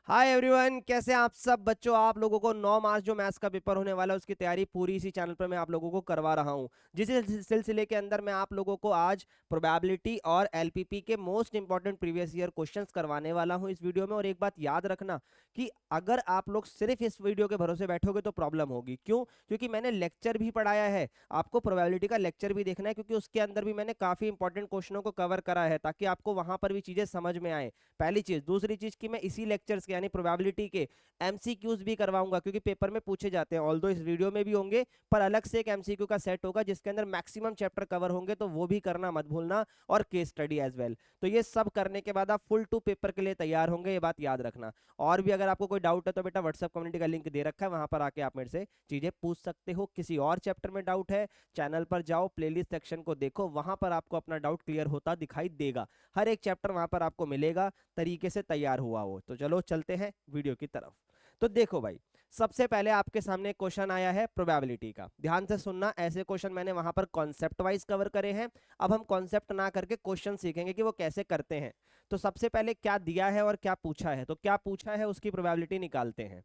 Hi everyone, कैसे हैं आप सब बच्चों। आप लोगों को 9 मार्च जो मैथ्स का पेपर होने वाला है उसकी तैयारी पूरी इसी चैनल पर मैं आप लोगों को करवा रहा हूं। जिस सिलसिले के अंदर मैं आप लोगों को आज प्रोबेबिलिटी और एलपीपी के most important previous year questions करवाने वाला हूं इस वीडियो में। और एक बात याद रखना कि अगर आप लोग सिर्फ इस वीडियो के भरोसे बैठोगे तो प्रॉब्लम होगी। क्यों? क्योंकि मैंने लेक्चर भी पढ़ाया है, आपको प्रोबेबिलिटी का लेक्चर भी देखना है, क्योंकि उसके अंदर भी मैंने काफी इंपॉर्टेंट क्वेश्चनों को कवर करा है ताकि आपको वहां पर भी चीजें समझ में आए। पहली चीज। दूसरी चीज कि मैं इसी लेक्चर्स के यानी प्रोबेबिलिटी के एमसीक्यूज भी करवाऊंगा, क्योंकि पेपर में पूछे जाते हैं। ऑल्दो इस वीडियो में भी होंगे, पर अलग से एक एमसीक्यू का सेट होगा जिसके अंदर मैक्सिमम चैप्टर कवर होंगे, तो वो भी करना मत भूलना। और केस स्टडी एज वेल। तो ये सब करने के बाद आप फुल टू पेपर के लिए तैयार होंगे, ये बात याद रखना। और भी अगर आपको कोई डाउट है तो बेटा व्हाट्सएप कम्युनिटी का लिंक दे रखा है, वहां पर आके आप मेरे से चीजें पूछ सकते हो। किसी और चैप्टर में डाउट है, चैनल पर जाओ, प्लेलिस्ट सेक्शन को देखो, वहां पर आपको अपना डाउट क्लियर होता दिखाई देगा। हर एक चैप्टर वहां पर आपको मिलेगा तरीके से तैयार हुआ हो। तो चलो चलते हैं वीडियो की तरफ। तो देखो भाई, सबसे पहले आपके सामने क्वेश्चन आया है प्रोबेबिलिटी का। ध्यान से सुनना, ऐसे क्वेश्चन मैंने वहां पर कॉन्सेप्ट वाइज कवर करे हैं। अब हम कॉन्सेप्ट ना करके क्वेश्चन सीखेंगे कि वो कैसे करते हैं। तो सबसे पहले क्या दिया है और क्या पूछा है, तो क्या पूछा है उसकी प्रोबेबिलिटी निकालते हैं।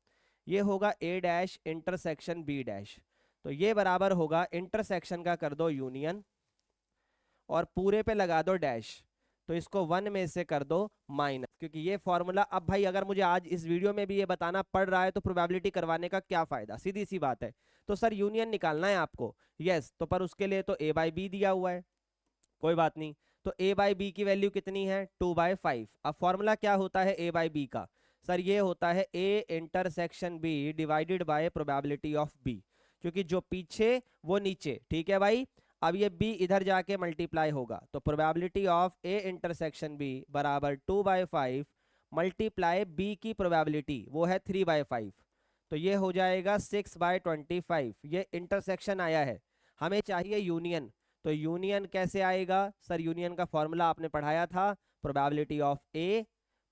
ये होगा ए डैश इंटरसेक्शन बी डैश। तो ये बराबर होगा इंटरसेक्शन का कर दो यूनियन और पूरे पे लगा दो डैश। तो इसको 1 में से कर दो माइनस, क्योंकि ये फॉर्मूला अब भाई अगर मुझे आज इस वीडियो में भी ये बताना पड़ रहा है तो प्रोबेबिलिटी करवाने का क्या फायदा, सीधी सी बात है। तो सर यूनियन निकालना है आपको, यस, तो पर उसके लिए तो ए बाई बी दिया हुआ है, कोई बात नहीं। तो ए बाई बी की वैल्यू कितनी है, 2/5। अब फॉर्मूला क्या होता है ए बाई बी का, सर ये होता है A intersection B divided by probability of B, क्योंकि जो पीछे वो नीचे, ठीक है भाई। अब ये b इधर जाके मल्टीप्लाई होगा, तो probability of A intersection b बराबर 2/5 मल्टीप्लाई b की प्रोबेबिलिटी वो है 3/5। तो ये हो जाएगा 6/25। ये इंटरसेक्शन आया है, हमें चाहिए यूनियन। तो यूनियन कैसे आएगा, सर यूनियन का फॉर्मूला आपने पढ़ाया था, probability of A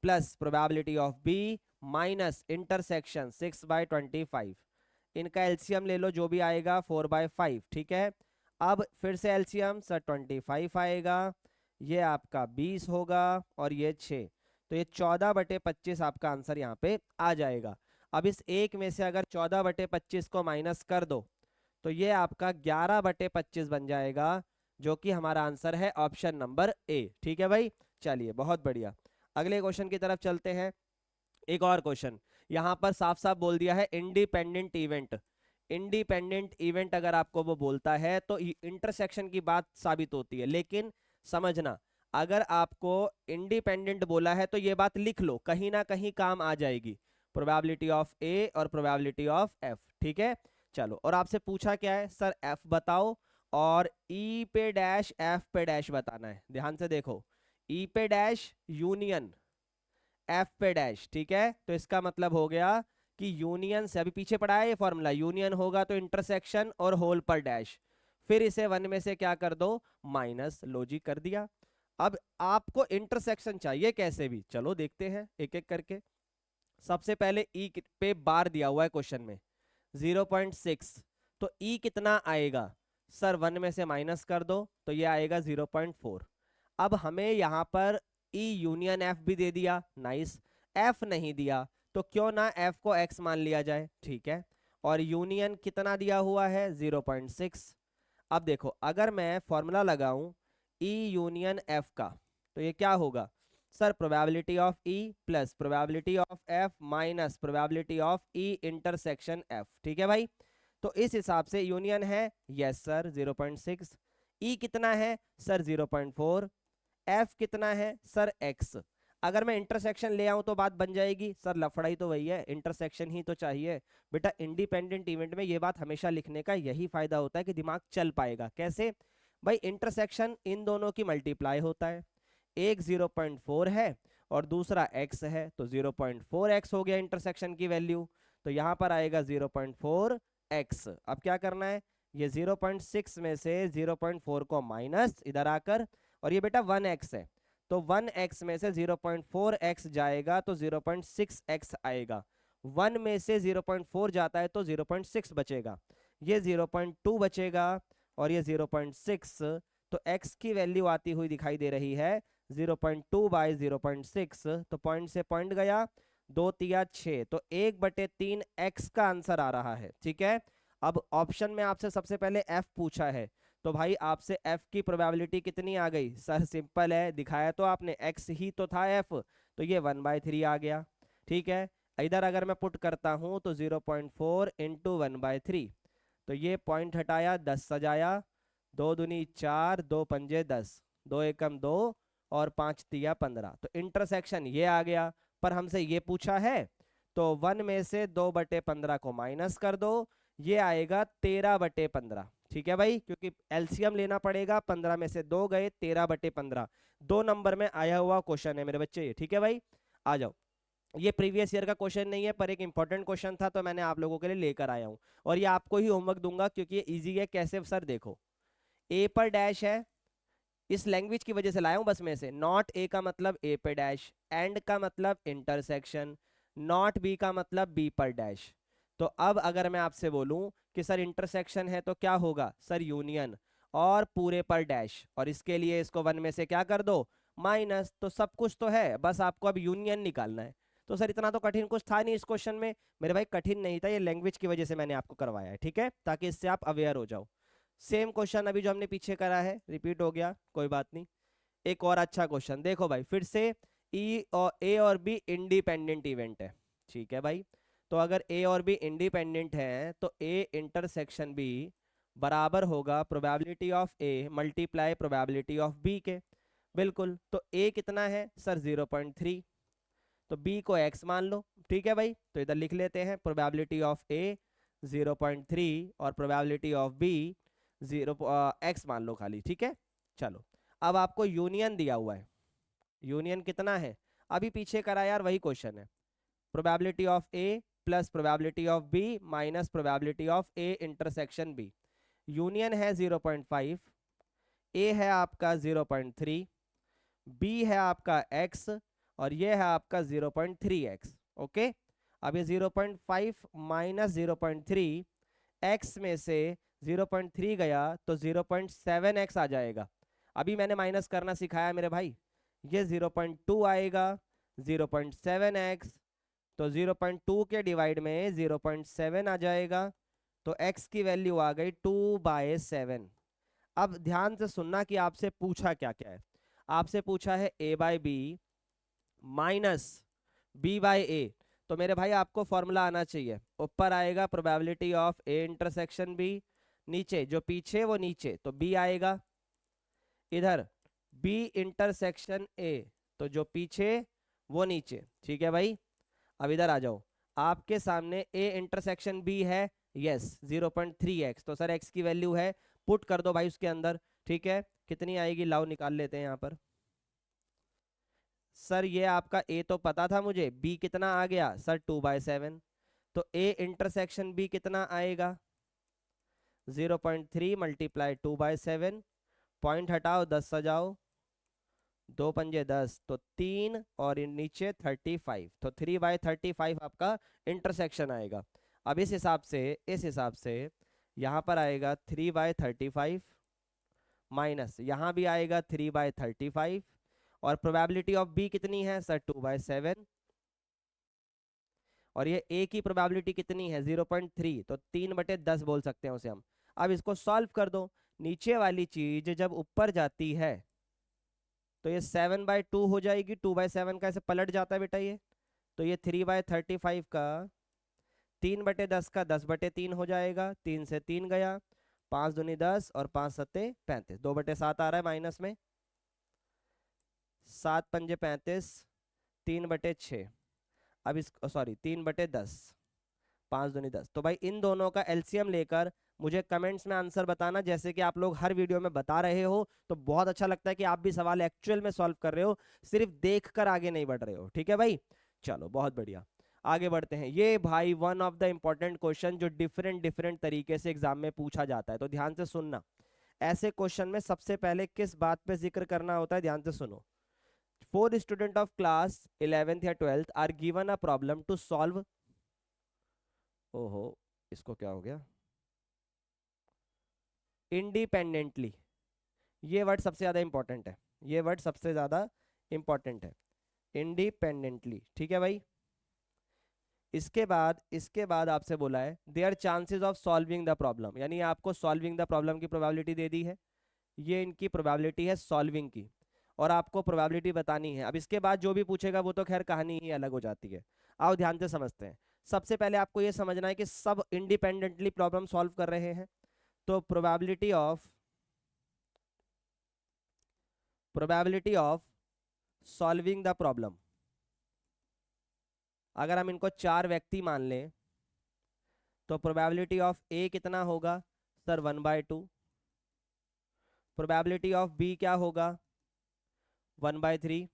plus probability of B minus intersection 6/25। इनका एलसीएम ले लो, जो भी आएगा 4/5, ठीक है। अब फिर से एलसीएम, सर 25 आएगा, ये आपका 20 होगा और ये 6। तो ये 14/25 आपका आंसर यहाँ पे आ जाएगा। अब इस एक में से अगर 14/25 को माइनस कर दो तो ये आपका 11/25 बन जाएगा, जो कि हमारा आंसर है ऑप्शन नंबर ए। ठीक है भाई, चलिए बहुत बढ़िया। अगले क्वेश्चन की तरफ चलते हैं। एक और क्वेश्चन यहां पर साफ साफ बोल दिया है इंडिपेंडेंट इवेंट। इंडिपेंडेंट इवेंट अगर आपको वो बोलता है तो इंटरसेक्शन की बात साबित होती है, लेकिन समझना, अगर आपको इंडिपेंडेंट बोला है तो ये बात लिख लो, कहीं ना कहीं काम आ जाएगी। प्रोबेबिलिटी ऑफ ए और प्रोबेबिलिटी ऑफ एफ, ठीक है। चलो, और आपसे पूछा क्या है, सर एफ बताओ और ई पे डैश एफ पे डैश बताना है। ध्यान से देखो, ई पे डैश यूनियन, एफ पे डैश, ठीक है। तो इसका मतलब हो गया कि यूनियन से, अभी पीछे पढ़ा है ये फॉर्मूला, यूनियन होगा तो इंटरसेक्शन और होल पर डैश, फिर इसे 1 में से क्या कर दो, माइनस, लॉजिक कर दिया। अब आपको इंटरसेक्शन चाहिए कैसे भी, चलो देखते हैं एक एक करके। सबसे पहले ई पे बार दिया हुआ है क्वेश्चन में 0.6, तो ई कितना आएगा, सर 1 में से माइनस कर दो तो ये आएगा 0.4। अब हमें यहां पर ई यूनियन एफ भी दे दिया, नाइस। एफ नहीं दिया तो क्यों ना एफ को एक्स मान लिया जाए, ठीक है। और यूनियन कितना दिया हुआ है, 0.6। अब देखो, अगर मैं फॉर्मूला लगाऊं ई यूनियन एफ का, तो ये क्या होगा, sir probability of E plus probability of F minus probability of E intersection F, ठीक है भाई। तो इस हिसाब से यूनियन है, यस सर 0.6, ई कितना है सर 0.4, एफ कितना है सर एक्स। अगर मैं इंटरसेक्शन ले आऊं तो बात बन जाएगी, सर लफड़ा ही तो वही है, इंटरसेक्शन ही तो चाहिए। बेटा इंडिपेंडेंट इवेंट में ये बात हमेशा लिखने का यही फायदा होता है कि दिमाग चल पाएगा। कैसे भाई, इंटरसेक्शन इन दोनों की मल्टीप्लाई होता है, एक 0.4 है और दूसरा x है, तो 0.4x हो गया इंटरसेक्शन की वैल्यू। तो यहां पर आएगा 0.4x। अब क्या करना है, ये 0.6 में से 0.4 को माइनस इधर आकर, और ये बेटा 1x है, तो 1x में से 0.4x जाएगा तो 0.6x आएगा। 1 में से 0.4 जाता है तो 0.6 बचेगा, ये 0.2 बचेगा और ये 0.6। तो x की वैल्यू आती हुई दिखाई दे रही है 0.2 बाई 0.6, तो पॉइंट से पॉइंट गया, दो तिया 6, तो 1/3 x का आंसर आ रहा है। ठीक है, अब ऑप्शन में आपसे सबसे पहले f पूछा है, तो भाई आपसे f की प्रोबेबिलिटी कितनी आ गई सर? सिंपल है, दिखाया तो आपने, x ही तो था f, तो ये 1/3 आ गया। ठीक है, इधर अगर मैं पुट करता हूं तो 0.4 इंटू 1/3, तो ये पॉइंट हटाया 10 सजाया, 2 दूनी 4, 2 पंजे 10, 2 एकम 2 और 5 तिया 15, तो इंटरसेक्शन ये आ गया। पर हमसे ये पूछा है, तो 1 में से 2/15 को माइनस कर दो, ये आएगा 13/15। ठीक है भाई, क्योंकि एलसीएम लेना पड़ेगा, 15 में से 2 गए, 13/15। 2 नंबर में आया हुआ क्वेश्चन है मेरे बच्चे ये। ठीक है भाई, आ जाओ। ये प्रीवियस ईयर का क्वेश्चन नहीं है, पर एक इंपॉर्टेंट क्वेश्चन था, तो मैंने आप लोगों के लिए लेकर आया हूं, और ये आपको ही होमवर्क दूंगा क्योंकि ये इजी है। कैसे सर? देखो, ए पर डैश है, इस लैंग्वेज की वजह से लाया हूं बस में से। नॉट ए का मतलब ए पे डैश, एंड का मतलब इंटरसेक्शन, नॉट बी का मतलब बी पर डैश। तो अब अगर मैं आपसे बोलूं कि सर इंटरसेक्शन है तो क्या होगा सर? यूनियन, और पूरे पर डैश, और इसके लिए इसको 1 में से क्या कर दो? माइनस। तो सब कुछ तो है, बस आपको अब यूनियन निकालना है। तो सर इतना तो कठिन कुछ था नहीं इस क्वेश्चन में। मेरे भाई कठिन नहीं था, ये लैंग्वेज की वजह से मैंने आपको करवाया है। ठीक है, ताकि इससे आप अवेयर हो जाओ। सेम क्वेश्चन अभी जो हमने पीछे करा है रिपीट हो गया, कोई बात नहीं। एक और अच्छा क्वेश्चन देखो भाई, फिर से ई और ए और बी इंडिपेंडेंट इवेंट है। ठीक है भाई, तो अगर ए और बी इंडिपेंडेंट है तो ए इंटरसेक्शन बी बराबर होगा probability of A multiply probability of B के। बिल्कुल, तो ए कितना है सर? 0.3, तो बी को x मान लो। ठीक है भाई, तो इधर लिख लेते हैं प्रोबेबिलिटी ऑफ ए 0.3 और प्रोबेबिलिटी ऑफ बी 0 x मान लो खाली। ठीक है, चलो अब आपको यूनियन दिया हुआ है। यूनियन कितना है? अभी पीछे करा यार, वही क्वेश्चन है। Probability of A plus probability of B minus probability of A intersection B. Union है 0.5, ए है आपका 0.3, बी है आपका x, और ये है आपका 0.3x। ओके, अब ये 0.5 माइनस 0.3, x में से 0.3 गया तो 0.7x आ जाएगा। अभी मैंने माइनस करना सिखाया मेरे भाई। ये 0.2 आएगा, 0.7x, तो 0.2 के डिवाइड में 0.7 आ जाएगा, तो x की वैल्यू आ गई 2/7। अब ध्यान से सुनना कि आपसे पूछा क्या क्या है। आपसे पूछा है a by B minus b by A. तो मेरे भाई आपको फॉर्मूला आना चाहिए। ऊपर आएगा probability of A intersection B, नीचे जो पीछे वो नीचे, तो b आएगा। इधर b इंटरसेक्शन ए, तो जो पीछे वो नीचे। ठीक है भाई, अब इधर आ जाओ। आपके सामने a इंटरसेक्शन b है, यस 0.3x, तो सर x की वैल्यू है, पुट कर दो भाई उसके अंदर। ठीक है, कितनी आएगी लाओ निकाल लेते हैं यहाँ पर। सर ये आपका a तो पता था मुझे, b कितना आ गया सर? 2/7, तो a इंटरसेक्शन b कितना आएगा? 0.3 मल्टीप्लाई 2/7, पॉइंट हटाओ 10 सजाओ, 2 पंजे 10, तो 3, और नीचे 35, तो 3/35 आपका इंटरसेक्शन आएगा। अब इस हिसाब से यहाँ पर आएगा 3/35 माइनस यहाँ भी आएगा 3/35, और प्रोबेबिलिटी ऑफ बी कितनी है सर? 2/7, और ये ए की प्रोबेबिलिटी कितनी है? 0.3, तो 3/10 बोल सकते हैं उसे हम। अब इसको सॉल्व कर दो। नीचे वाली चीज जब ऊपर जाती है तो ये 7/2 हो जाएगी, 2/7 का ऐसे पलट जाता है बेटा ये, तो ये 3/35 का 3/10 का 10/3 हो जाएगा। 3 से 3 गया, 5 दूनी 10 और 5 सत्ते 35, 2/7 आ रहा है माइनस में, 7 पंजे 35, 3/6। अब इस सॉरी 3/10, 5 दूनी 10। तो भाई इन दोनों का एलसीएम लेकर मुझे कमेंट्स में आंसर बताना, जैसे कि आप लोग हर वीडियो में बता रहे हो, तो बहुत अच्छा लगता है कि आप भी सवाल एक्चुअल में सॉल्व कर रहे हो, सिर्फ देख कर आगे नहीं बढ़ रहे हो। ठीक है भाई, चलो बहुत बढ़िया, आगे बढ़ते हैं। ये भाई one of the important question जो डिफरेंट डिफरेंट तरीके से एग्जाम में पूछा जाता है, तो ध्यान से सुनना। ऐसे क्वेश्चन में सबसे पहले किस बात पे जिक्र करना होता है, ध्यान से सुनो। 4 स्टूडेंट ऑफ क्लास 11th या 12th are given a problem to solve. ओहो, इसको क्या हो गया? इंडिपेंडेंटली, ये वर्ड सबसे ज्यादा इंपॉर्टेंट है, ये वर्ड सबसे ज्यादा इंपॉर्टेंट है, इंडिपेंडेंटली। ठीक है भाई, इसके बाद आपसे बोला है there chances of solving the problem, यानी आपको सॉल्विंग द प्रॉब्लम की प्रोबेबिलिटी दे दी है, ये इनकी प्रोबेबिलिटी है सॉल्विंग की, और आपको प्रोबेबिलिटी बतानी है। अब इसके बाद जो भी पूछेगा वो तो खैर कहानी ही अलग हो जाती है। आओ ध्यान से समझते हैं। सबसे पहले आपको ये समझना है कि सब इंडिपेंडेंटली प्रॉब्लम सॉल्व कर रहे हैं, तो probability of solving the problem, अगर हम इनको 4 व्यक्ति मान लें तो प्रोबेबिलिटी ऑफ ए कितना होगा सर 1/2, प्रोबेबिलिटी ऑफ बी क्या होगा 1/3,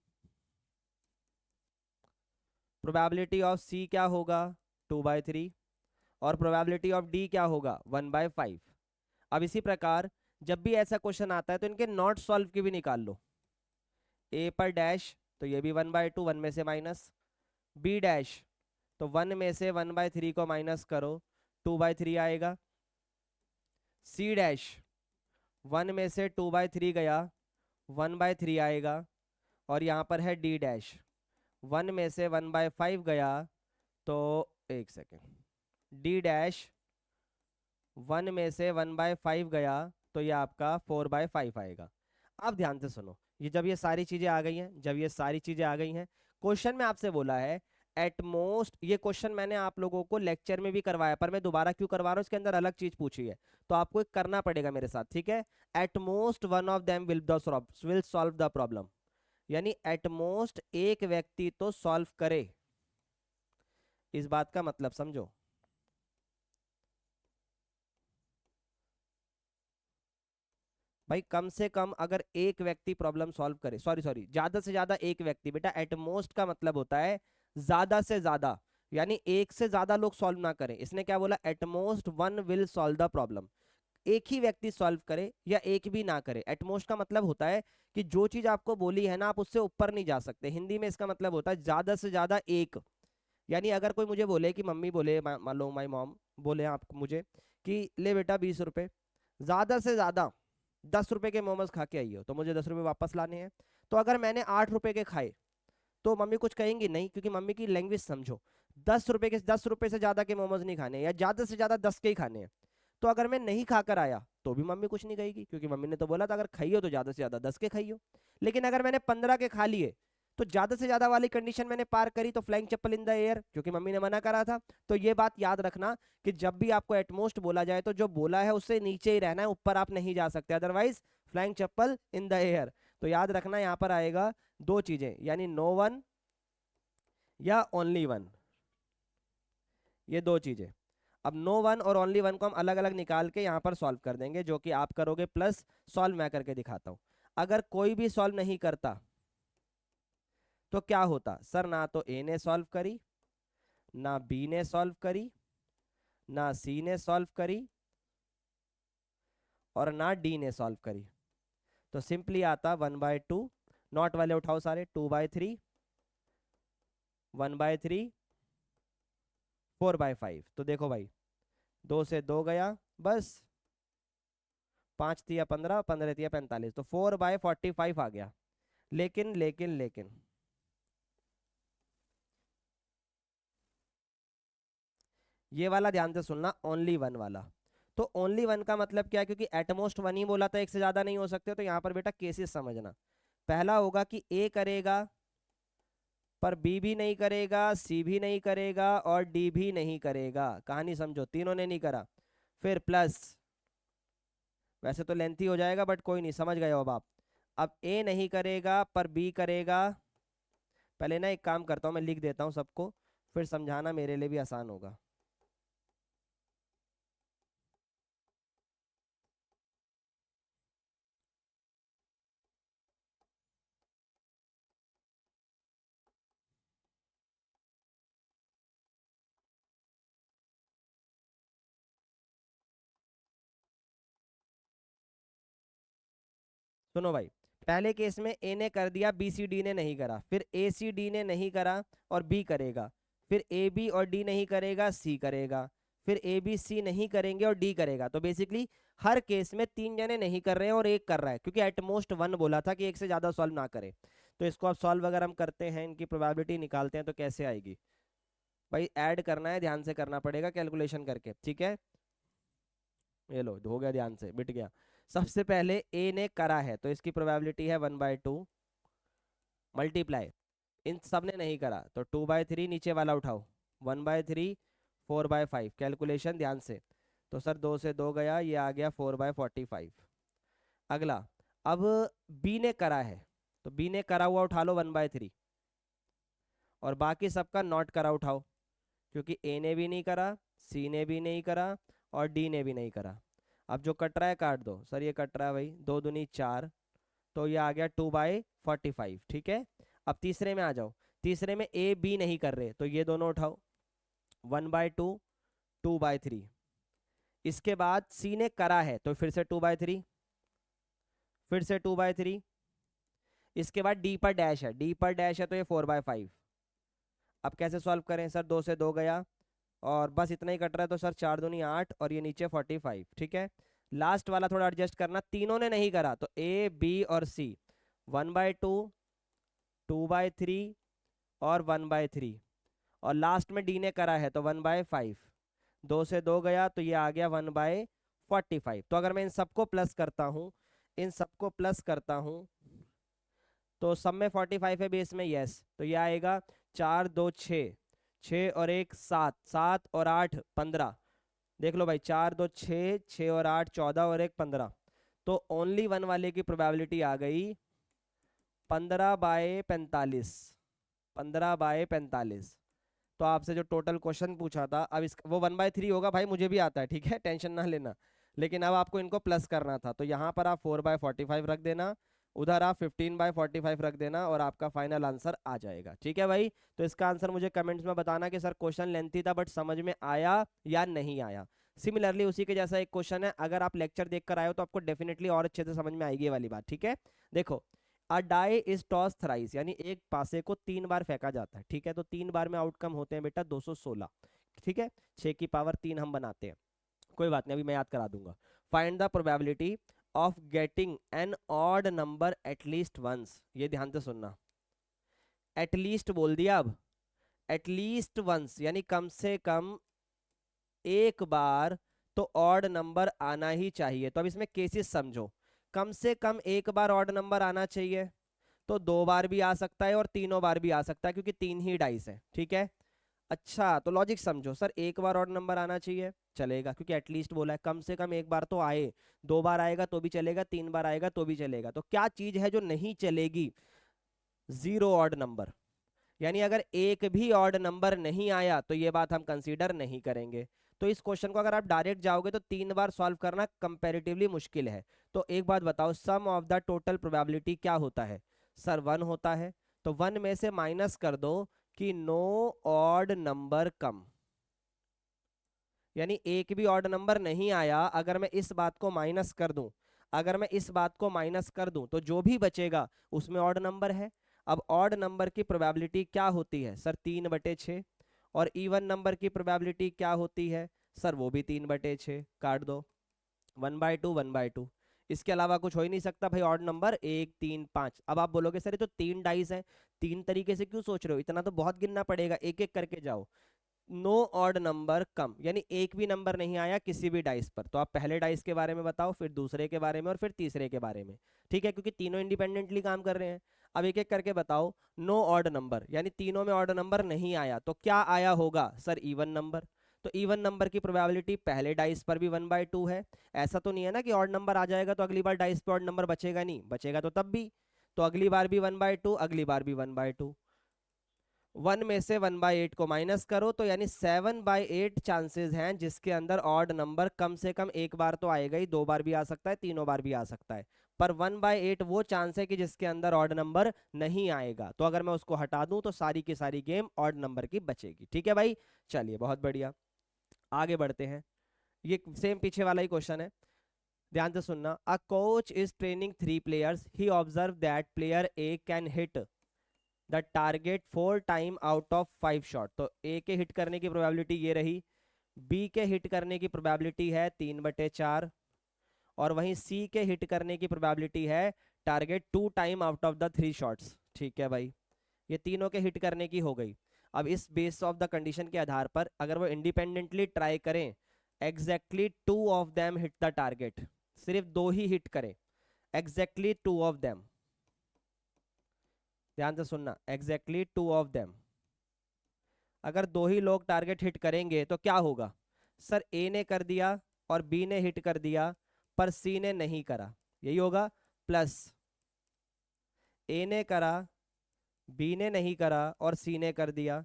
प्रोबेबिलिटी ऑफ सी क्या होगा 2/3, और प्रोबेबिलिटी ऑफ डी क्या होगा 1/5। अब इसी प्रकार जब भी ऐसा क्वेश्चन आता है तो इनके नॉट सॉल्व की भी निकाल लो। ए पर डैश तो ये भी 1/2, 1 में से माइनस, बी डैश तो 1 में से 1/3 को माइनस करो 2/3 आएगा, सी डैश 1 में से 2/3 गया 1/3 आएगा, और यहाँ पर है डी डैश 1 में से 1/5 गया तो एक सेकेंड, डी डैश 1 में से 1/5 गया तो ये आपका 4/5 आएगा। अब ध्यान से सुनो, ये जब ये सारी चीजें आ गई हैं, क्वेश्चन में आपसे बोला है एट मोस्ट, ये क्वेश्चन मैंने आप लोगों को लेक्चर में भी करवाया पर मैं दोबारा क्यों करवा रहा हूँ, इसके अंदर अलग चीज पूछी है तो आपको एक करना पड़ेगा मेरे साथ, ठीक है। At most one of them will solve the problem, यानी एट मोस्ट एक व्यक्ति तो सॉल्व करे, इस बात का मतलब समझो। भाई कम से कम अगर एक व्यक्ति प्रॉब्लम सॉल्व करे, सॉरी ज्यादा से ज्यादा एक व्यक्ति, बेटा एट मोस्ट का मतलब होता है ज्यादा से ज्यादा, यानी एक से ज्यादा लोग सॉल्व ना करें। इसने क्या बोला, at most one will solve the problem, एक ही व्यक्ति सॉल्व करे या एक भी ना करे। एट मोस्ट का मतलब होता है कि जो चीज आपको बोली है ना आप उससे ऊपर नहीं जा सकते। हिंदी में इसका मतलब होता है ज्यादा से ज्यादा एक, यानी अगर कोई मुझे बोले कि मम्मी बोले, मान लो माई मॉम बोले आप मुझे कि ले बेटा 20 रुपए, ज्यादा से ज्यादा 10 रुपए के मोमोज खा के आई हो तो मुझे 10 रुपए वापस लाने हैं, तो अगर मैंने 8 रुपए के खाए तो मम्मी कुछ कहेंगी नहीं, क्योंकि मम्मी की लैंग्वेज समझो। 10 रुपए से ज्यादा के मोमोज नहीं खाने, या ज्यादा से ज्यादा 10 के ही खाने हैं। तो अगर मैं नहीं खाकर आया तो भी मम्मी कुछ नहीं कहेगी, क्योंकि मम्मी ने तो बोला था अगर खाइयो तो ज्यादा से ज्यादा 10 के खाइयो। लेकिन अगर मैंने 15 के खा लिए तो ज्यादा से ज्यादा वाली कंडीशन मैंने पार करी तो flying chappal in the air, क्योंकि मम्मी ने मना करा था। तो ये बात याद रखना कि जब भी आपको एटमोस्ट बोला जाए तो जो बोला है उससे नीचे ही रहना है, ऊपर आप नहीं जा सकते, otherwise flying chappal in the air. तो याद रखना यहाँ पर आएगा दो चीजें, यानी नो वन या ओनली वन, ये दो चीजें। अब नो वन और ओनली वन को हम अलग अलग निकाल के यहाँ पर सॉल्व कर देंगे, जो कि आप करोगे प्लस सॉल्व मैं करके दिखाता हूँ। अगर कोई भी सॉल्व नहीं करता तो क्या होता सर, ना तो ए ने सॉल्व करी, ना बी ने सॉल्व करी, ना सी ने सॉल्व करी, और ना डी ने सॉल्व करी। तो सिंपली आता 1/2, नॉट वाले उठाओ सारे, 2/3, 1/3, 4/5। तो देखो भाई 2 से 2 गया बस, 5 तिया 15, 15 तिया 45, तो 4/45 आ गया। लेकिन लेकिन लेकिन ये वाला ध्यान से सुनना, ओनली वन वाला। तो ओनली वन का मतलब क्या है, क्योंकि एटमोस्ट वन ही बोला था, एक से ज्यादा नहीं हो सकते, तो यहाँ पर बेटा केसेस समझना। पहला होगा कि ए करेगा पर बी भी नहीं करेगा, सी भी नहीं करेगा, और डी भी नहीं करेगा। कहानी समझो, तीनों ने नहीं करा। फिर प्लस, वैसे तो लेंथी हो जाएगा बट कोई नहीं, समझ गए हो अब आप। अब ए नहीं करेगा पर बी करेगा। पहले ना एक काम करता हूँ, मैं लिख देता हूँ सबको, फिर समझाना मेरे लिए भी आसान होगा। सुनो भाई, पहले केस में ए ने कर दिया, बी सी डी ने नहीं करा, फिर ए सी डी ने नहीं करा और बी करेगा, फिर ए बी और डी नहीं करेगा, सी करेगा, फिर ए बी सी नहीं करेंगे और डी करेगा। तो बेसिकली हर केस में 3 जने नहीं कर रहे हैं और एक कर रहा है, क्योंकि एटमोस्ट वन बोला था कि एक से ज्यादा सॉल्व ना करे। तो इसको अब सॉल्व अगर हम करते हैं, इनकी प्रोबेबिलिटी निकालते हैं तो कैसे आएगी। भाई ऐड करना है, ध्यान से करना पड़ेगा कैलकुलेशन करके, ठीक है। ये लो हो गया, ध्यान से मिट गया। सबसे पहले ए ने करा है तो इसकी प्रोबेबिलिटी है 1/2 मल्टीप्लाई, इन सब ने नहीं करा तो 2/3, नीचे वाला उठाओ 1/3, 4/5 कैलकुलेशन ध्यान से। तो सर 2 से 2 गया, ये आ गया 4/45। अगला, अब बी ने करा है तो बी ने करा हुआ उठा लो 1/3, और बाकी सबका नॉट करा उठाओ, क्योंकि ए ने भी नहीं करा, सी ने भी नहीं करा, और डी ने भी नहीं करा। अब जो कट रहा है काट दो, सर ये कट रहा है भाई, 2 दूनी 4, तो ये आ गया 2/45, ठीक है। अब तीसरे में आ जाओ, तीसरे में ए बी नहीं कर रहे तो ये दोनों उठाओ 1/2, 2/3। इसके बाद सी ने करा है तो फिर से 2/3, फिर से 2/3। इसके बाद डी पर डैश है, डी पर डैश है तो ये 4/5। अब कैसे सॉल्व करें सर, 2 से 2 गया, और बस इतना ही कट रहा है तो सर 4 दूनी 8, और ये नीचे 45, ठीक है। लास्ट वाला थोड़ा एडजस्ट करना, तीनों ने नहीं करा तो ए बी और सी 1/2, 2/3 और 1/3, और लास्ट में डी ने करा है तो 1/5। 2 से 2 गया तो ये आ गया 1/45। तो अगर मैं इन सबको प्लस करता हूँ, इन सबको प्लस करता हूँ, तो सब में 45 है बेस में, यस, तो ये आएगा 4 2 6, 6 और 1 7, 7 और 8 15। देख लो भाई, 4 2 6, 6 और 8 14, और 1 15। तो ओनली वन वाले की प्रोबेबिलिटी आ गई 15/45, 15/45। तो आपसे जो टोटल क्वेश्चन पूछा था, अब इस वो 1/3 होगा भाई, मुझे भी आता है, ठीक है, टेंशन ना लेना। लेकिन अब आपको इनको प्लस करना था, तो यहाँ पर आप 4/45 रख देना, उधर आप 15/45 रख देना, और आपका फाइनल आंसर आ जाएगा, ठीक है भाई। तो इसका आंसर मुझे कमेंट्स में बताना कि सर क्वेश्चन लेंथी था बट समझ में आया या नहीं आया। सिमिलरली उसी के जैसा एक क्वेश्चन है, अगर आप लेक्चर देखकर आए हो तो आपको डेफिनेटली और अच्छे से समझ में आएगी ये वाली बात, ठीक है। देखो, अ डाई इज टॉस थ्राइस, यानी एक पासे को 3 बार फेंका जाता है, ठीक है। तो 3 बार में आउटकम होते हैं बेटा 216, ठीक है। 6 की पावर 3 हम बनाते हैं, कोई बात नहीं, अभी मैं याद करा दूंगा। Find the probability of getting an odd number at least once, ये ध्यान से सुनना, एटलीस्ट बोल दिया, अब एटलीस्ट वंस यानी कम से कम एक बार तो ऑड नंबर आना ही चाहिए। तो अब इसमें केसेस समझो, कम से कम एक बार ऑड नंबर आना चाहिए, तो 2 बार भी आ सकता है और तीनों बार भी आ सकता है, क्योंकि 3 ही डाइस है, ठीक है। अच्छा, तो लॉजिक समझो, सर एक बार ऑड नंबर आना चाहिए, चलेगा, क्योंकि एटलीस्ट बोला है, कम से कम एक बार तो आए, 2 बार आएगा तो भी चलेगा, 3 बार आएगा तो भी चलेगा। तो क्या चीज है जो नहीं चलेगी, 0 ऑड नंबर, यानी अगर एक भी ऑड नंबर नहीं आया तो ये बात हम कंसीडर नहीं करेंगे। तो इस क्वेश्चन को अगर आप डायरेक्ट जाओगे तो 3 बार सॉल्व करना कंपैरेटिवली मुश्किल है। तो एक बात बताओ, सम ऑफ द टोटल प्रोबेबिलिटी क्या होता है, सर 1 होता है। तो 1 में से माइनस कर दो कि नो ऑड नंबर कम, यानी एक भी ऑड नंबर नहीं आया। अगर मैं इस बात को माइनस कर दूं, अगर मैं इस बात को माइनस कर दूं तो जो भी बचेगा उसमें ऑड नंबर है। अब ऑड नंबर की प्रोबेबिलिटी क्या होती है सर, 3/6, और इवन नंबर की प्रोबेबिलिटी क्या होती है सर, वो भी 3/6, काट दो 1/2 1/2। इसके अलावा कुछ हो ही नहीं सकता भाई, ऑड नंबर 1 3 5। अब आप बोलोगे सर ये तो 3 डाइस है, 3 तरीके से क्यों सोच रहे हो, इतना तो बहुत गिनना पड़ेगा, एक एक करके जाओ। नो ऑड नंबर कम, यानी एक भी नंबर नहीं आया किसी भी डाइस पर, तो आप पहले डाइस के बारे में बताओ, फिर दूसरे के बारे में, और फिर तीसरे के बारे में, ठीक है, क्योंकि तीनों इंडिपेंडेंटली काम कर रहे हैं। अब एक एक करके बताओ, नो ऑड नंबर यानी तीनों में ऑड नंबर नहीं आया, तो क्या आया होगा सर, इवन नंबर। तो इवन नंबर की प्रोबेबिलिटी पहले डाइस पर भी 1/2 है। ऐसा तो नहीं है ना कि ऑड नंबर आ जाएगा तो अगली बार डाइस पे ऑड नंबर बचेगा नहीं, बचेगा तो तब भी, तो अगली बार भी 1/2, अगली बार भी 1/2। 1 में से 1/8 को माइनस करो, तो यानी 7/8 चांसेस हैं जिसके अंदर ऑड नंबर कम से कम एक बार तो आएगा ही, 2 बार भी आ सकता है, तीनों बार भी आ सकता है, पर 1/8 वो चांस है कि जिसके अंदर ऑड नंबर नहीं आएगा। तो अगर मैं उसको हटा दूं तो सारी की सारी गेम ऑड नंबर की बचेगी, ठीक है भाई। चलिए बहुत बढ़िया, आगे बढ़ते हैं। ये सेम पीछे वाला ही क्वेश्चन है, ध्यान से सुनना। A coach is training 3 players, he observe that player A can hit the target 4 time out of 5 shot. तो ए के हिट करने की प्रोबेबिलिटी ये रही, बी के हिट करने की प्रोबेबिलिटी है 3/4, और वहीं सी के हिट करने की प्रोबेबिलिटी है target 2 time out of the 3 shots, ठीक है भाई। ये तीनों के हिट करने की हो गई। अब इस बेस ऑफ द कंडीशन के आधार पर अगर वो इंडिपेंडेंटली ट्राई करें, exactly 2 of them hit the target, सिर्फ 2 ही हिट करें, एग्जैक्टली 2 ऑफ देम, ध्यान से सुनना, एग्जैक्टली 2 ऑफ देम, अगर 2 ही लोग टारगेट हिट करेंगे तो क्या होगा? सर ए ने कर दिया और बी ने हिट कर दिया पर सी ने नहीं करा, यही होगा। प्लस ए ने करा, बी ने नहीं करा और सी ने कर दिया,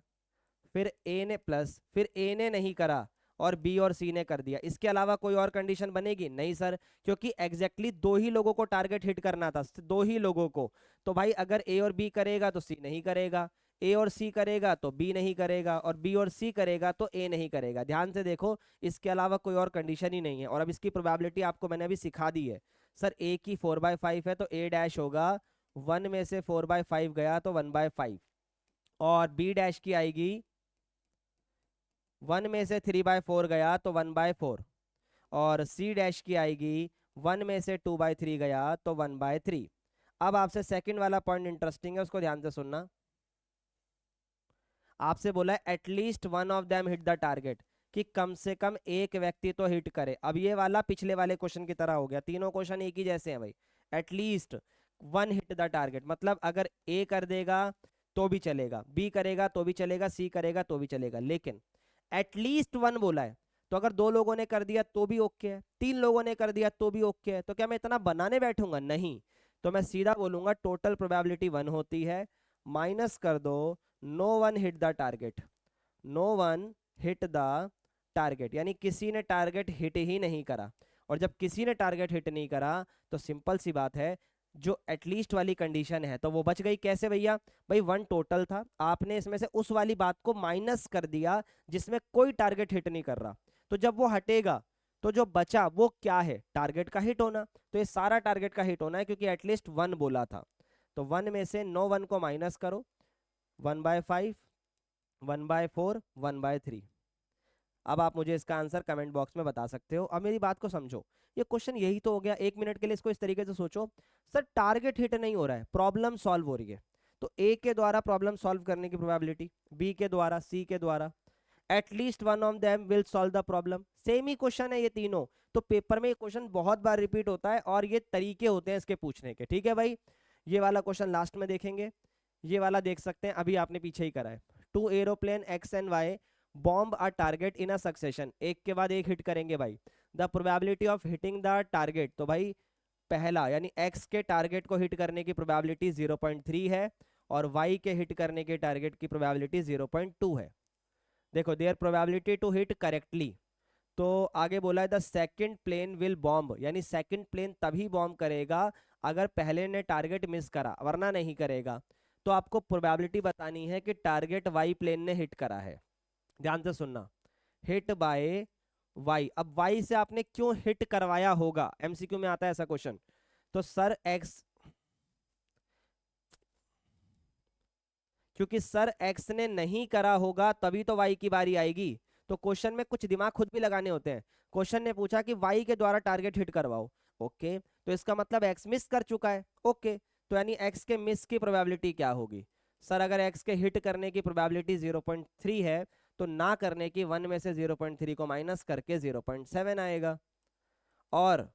फिर ए ने प्लस फिर ए ने नहीं करा और बी और सी ने कर दिया। इसके अलावा कोई और कंडीशन बनेगी? नहीं सर, क्योंकि एग्जैक्टली 2 ही लोगों को टारगेट हिट करना था, 2 ही लोगों को। तो भाई अगर ए और बी करेगा तो सी नहीं करेगा, ए और सी करेगा तो बी नहीं करेगा, और बी और सी करेगा तो ए नहीं करेगा। ध्यान से देखो, इसके अलावा कोई और कंडीशन ही नहीं है। और अब इसकी प्रोबेबिलिटी आपको मैंने अभी सिखा दी है। सर ए की 4/5 है तो ए डैश होगा 1 में से 4/5 गया तो 1/5, और बी डैश की आएगी 1 में से 3/4 गया तो 1/4, और सी डैश की आएगी 1 में से 2/3 गया तो 1/3। अब आपसे सेकंड वाला पॉइंट इंटरेस्टिंग है, उसको ध्यान से सुनना। आपसे बोला है at least 1 of them hit the target, कि कम से कम एक व्यक्ति तो हिट करे। अब ये वाला पिछले वाले क्वेश्चन की तरह हो गया, तीनों क्वेश्चन एक ही जैसे हैं भाई। एटलीस्ट 1 हिट द टारगेट मतलब अगर ए कर देगा तो भी चलेगा, बी करेगा तो भी चलेगा, सी करेगा तो भी चलेगा, लेकिन एटलीस्ट 1 बोला है। तो अगर 2 लोगों ने कर दिया तो भी ओके है, 3 लोगों ने कर दिया तो भी ओके है। तो क्या मैं इतना बनाने बैठूंगा? नहीं। तो मैं सीधा बोलूंगा टोटल प्रोबेबिलिटी 1 होती है, माइनस कर दो no one hit the target, no one hit the target, यानी किसी ने टारगेट हिट ही नहीं करा। और जब किसी ने टारगेट हिट नहीं करा तो सिंपल सी बात है, जो एटलीस्ट वाली कंडीशन है तो वो बच गई। कैसे भैया? भाई 1 टोटल था, आपने इसमें से उस वाली बात को माइनस कर दिया जिसमें कोई टारगेट हिट नहीं कर रहा, तो जब वो हटेगा तो जो बचा वो क्या है? टारगेट का हिट होना। तो ये सारा टारगेट का हिट होना है क्योंकि एटलीस्ट 1 बोला था। तो 1 में से नो 1 को माइनस करो, 1/5, 1/4, 1/3। अब आप मुझे इसका आंसर कमेंट बॉक्स में बता सकते हो। अब मेरी बात को समझो, ये क्वेश्चन यही तो हो गया। 1 मिनट के लिए इसको इस तरीके से सोचो, सर टारगेट हिट नहीं हो रहा है, प्रॉब्लम सॉल्व हो रही है, तो ए के द्वारा प्रॉब्लम सॉल्व करने की प्रोबेबिलिटी, बी के द्वारा, सी के द्वारा, at least 1 of them will solve the problem. Same he question है ये तीनों, तो पेपर में ये क्वेश्चन बहुत बार रिपीट होता है और ये तरीके होते हैं इसके पूछने के। ठीक है भाई, ये वाला क्वेश्चन लास्ट में देखेंगे, ये वाला देख सकते हैं, अभी आपने पीछे ही करा है। 2 aeroplane X and Y bomb a target in a succession, एक के बाद एक हिट करेंगे भाई। The probability of hitting the target, तो भाई पहला यानी एक्स के टारगेट को हिट करने की प्रोबेबिलिटी 0.3 है और वाई के हिट करने के टारगेट की प्रोबेबिलिटी 0.2 है। देखो there probability to hit correctly, तो आगे बोला है the second plane will bomb, यानी सेकंड प्लेन तभी बॉम्ब करेगा अगर पहले ने टारगेट मिस करा, वरना नहीं करेगा। तो आपको प्रोबेबिलिटी बतानी है कि टारगेट वाई प्लेन ने हिट करा है। ध्यान से सुनना, हिट बाय वाई। अब वाई से आपने क्यों हिट करवाया होगा, एमसीक्यू में आता है ऐसा क्वेश्चन। तो सर एक्स, क्योंकि सर एक्स ने नहीं करा होगा तभी तो वाई की बारी आएगी। तो क्वेश्चन में कुछ दिमाग खुद भी लगाने होते हैं। क्वेश्चन ने पूछा कि वाई के द्वारा टारगेट हिट करवाओ, ओके, तो इसका मतलब एक्स मिस कर चुका है, ओके, तो यानी एक्स के मिस की प्रोबेबिलिटी क्या होगी? सर अगर एक्स के हिट करने की प्रोबेबिलिटी 0.3 है तो ना करने की 1 में से 0.3 को माइनस करके 0.7 आएगा, और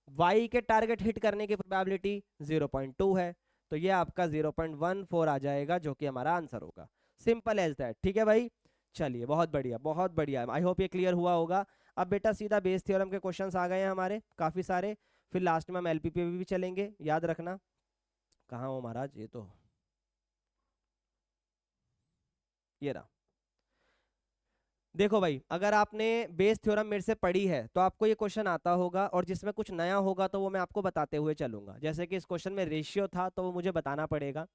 y के टारगेट हिट करने की प्रोबेबिलिटी 0.2 है, तो ये आपका 0.14 आ जाएगा, जो कि हमारा आंसर होगा। Simple as that. ठीक है भाई, चलिए बहुत बढ़िया, बहुत बढ़िया। आई होप ये क्लियर हुआ होगा। अब बेटा सीधा बेस थ्योरम के क्वेश्चंस आ गए हैं हमारे काफी सारे, फिर लास्ट में हम एलपीपी भी चलेंगे, याद रखना। कहाँ हो महाराज? ये तो ये रहा। देखो भाई, अगर आपने बेस थ्योरम मेरे से पढ़ी है तो आपको ये क्वेश्चन आता होगा, और जिसमें कुछ नया होगा तो वो मैं आपको बताते हुए चलूंगा। जैसे कि इस क्वेश्चन में रेशियो था तो वो मुझे बताना पड़ेगा।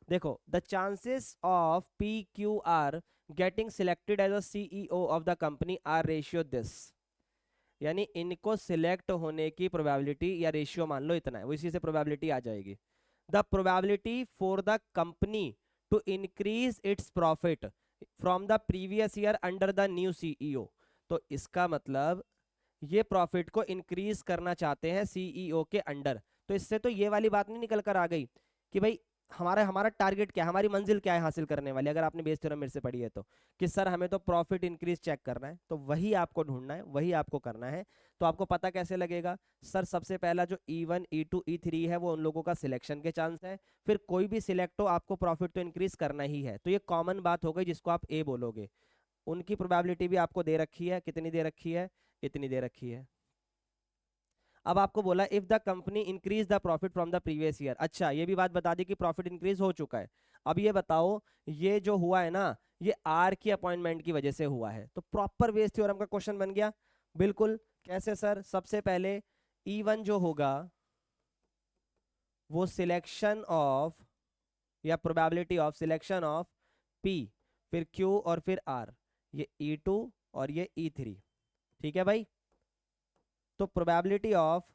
देखो, the chances of P Q R getting selected as a CEO of the company are ratio this, यानी इनको सिलेक्ट होने की प्रोबेबिलिटी या रेशियो मान लो इतना है, वो इसी से प्रोबेबिलिटी आ जाएगी। The probability for the company to increase its profit from the previous year under the new CEO, तो इसका मतलब ये प्रॉफिट को इंक्रीज करना चाहते हैं सीईओ के अंडर। तो इससे तो ये वाली बात नहीं निकल कर आ गई कि भाई हमारा हमारा टारगेट क्या है, हमारी मंजिल क्या है हासिल करने वाली, अगर आपने बेस थ्योरम मेरे से पढ़ी है तो, कि सर हमें तो प्रॉफिट इंक्रीज चेक करना है, तो वही आपको ढूंढना है, वही आपको करना है। तो आपको पता कैसे लगेगा? सर सबसे पहला जो E1 E2 E3 है वो उन लोगों का सिलेक्शन के चांस है, फिर कोई भी सिलेक्ट हो आपको प्रॉफिट तो इंक्रीज करना ही है, तो ये कॉमन बात हो गई जिसको आप ए बोलोगे। उनकी प्रोबेबिलिटी भी आपको दे रखी है, कितनी दे रखी है? इतनी दे रखी है। अब आपको बोला if the company increase the profit from the previous year, अच्छा ये भी बात बता दी कि प्रॉफिट इंक्रीज हो चुका है। अब ये बताओ, ये जो हुआ है ना, ये आर की अपॉइंटमेंट की वजह से हुआ है, तो प्रॉपर बेस थ्योरम का क्वेश्चन बन गया। बिल्कुल। कैसे सर? सबसे पहले E1 जो होगा वो सिलेक्शन ऑफ, या probability of selection of P, फिर Q और फिर R, ये E2 और ये E3। ठीक है भाई? तो प्रोबेबिलिटी ऑफ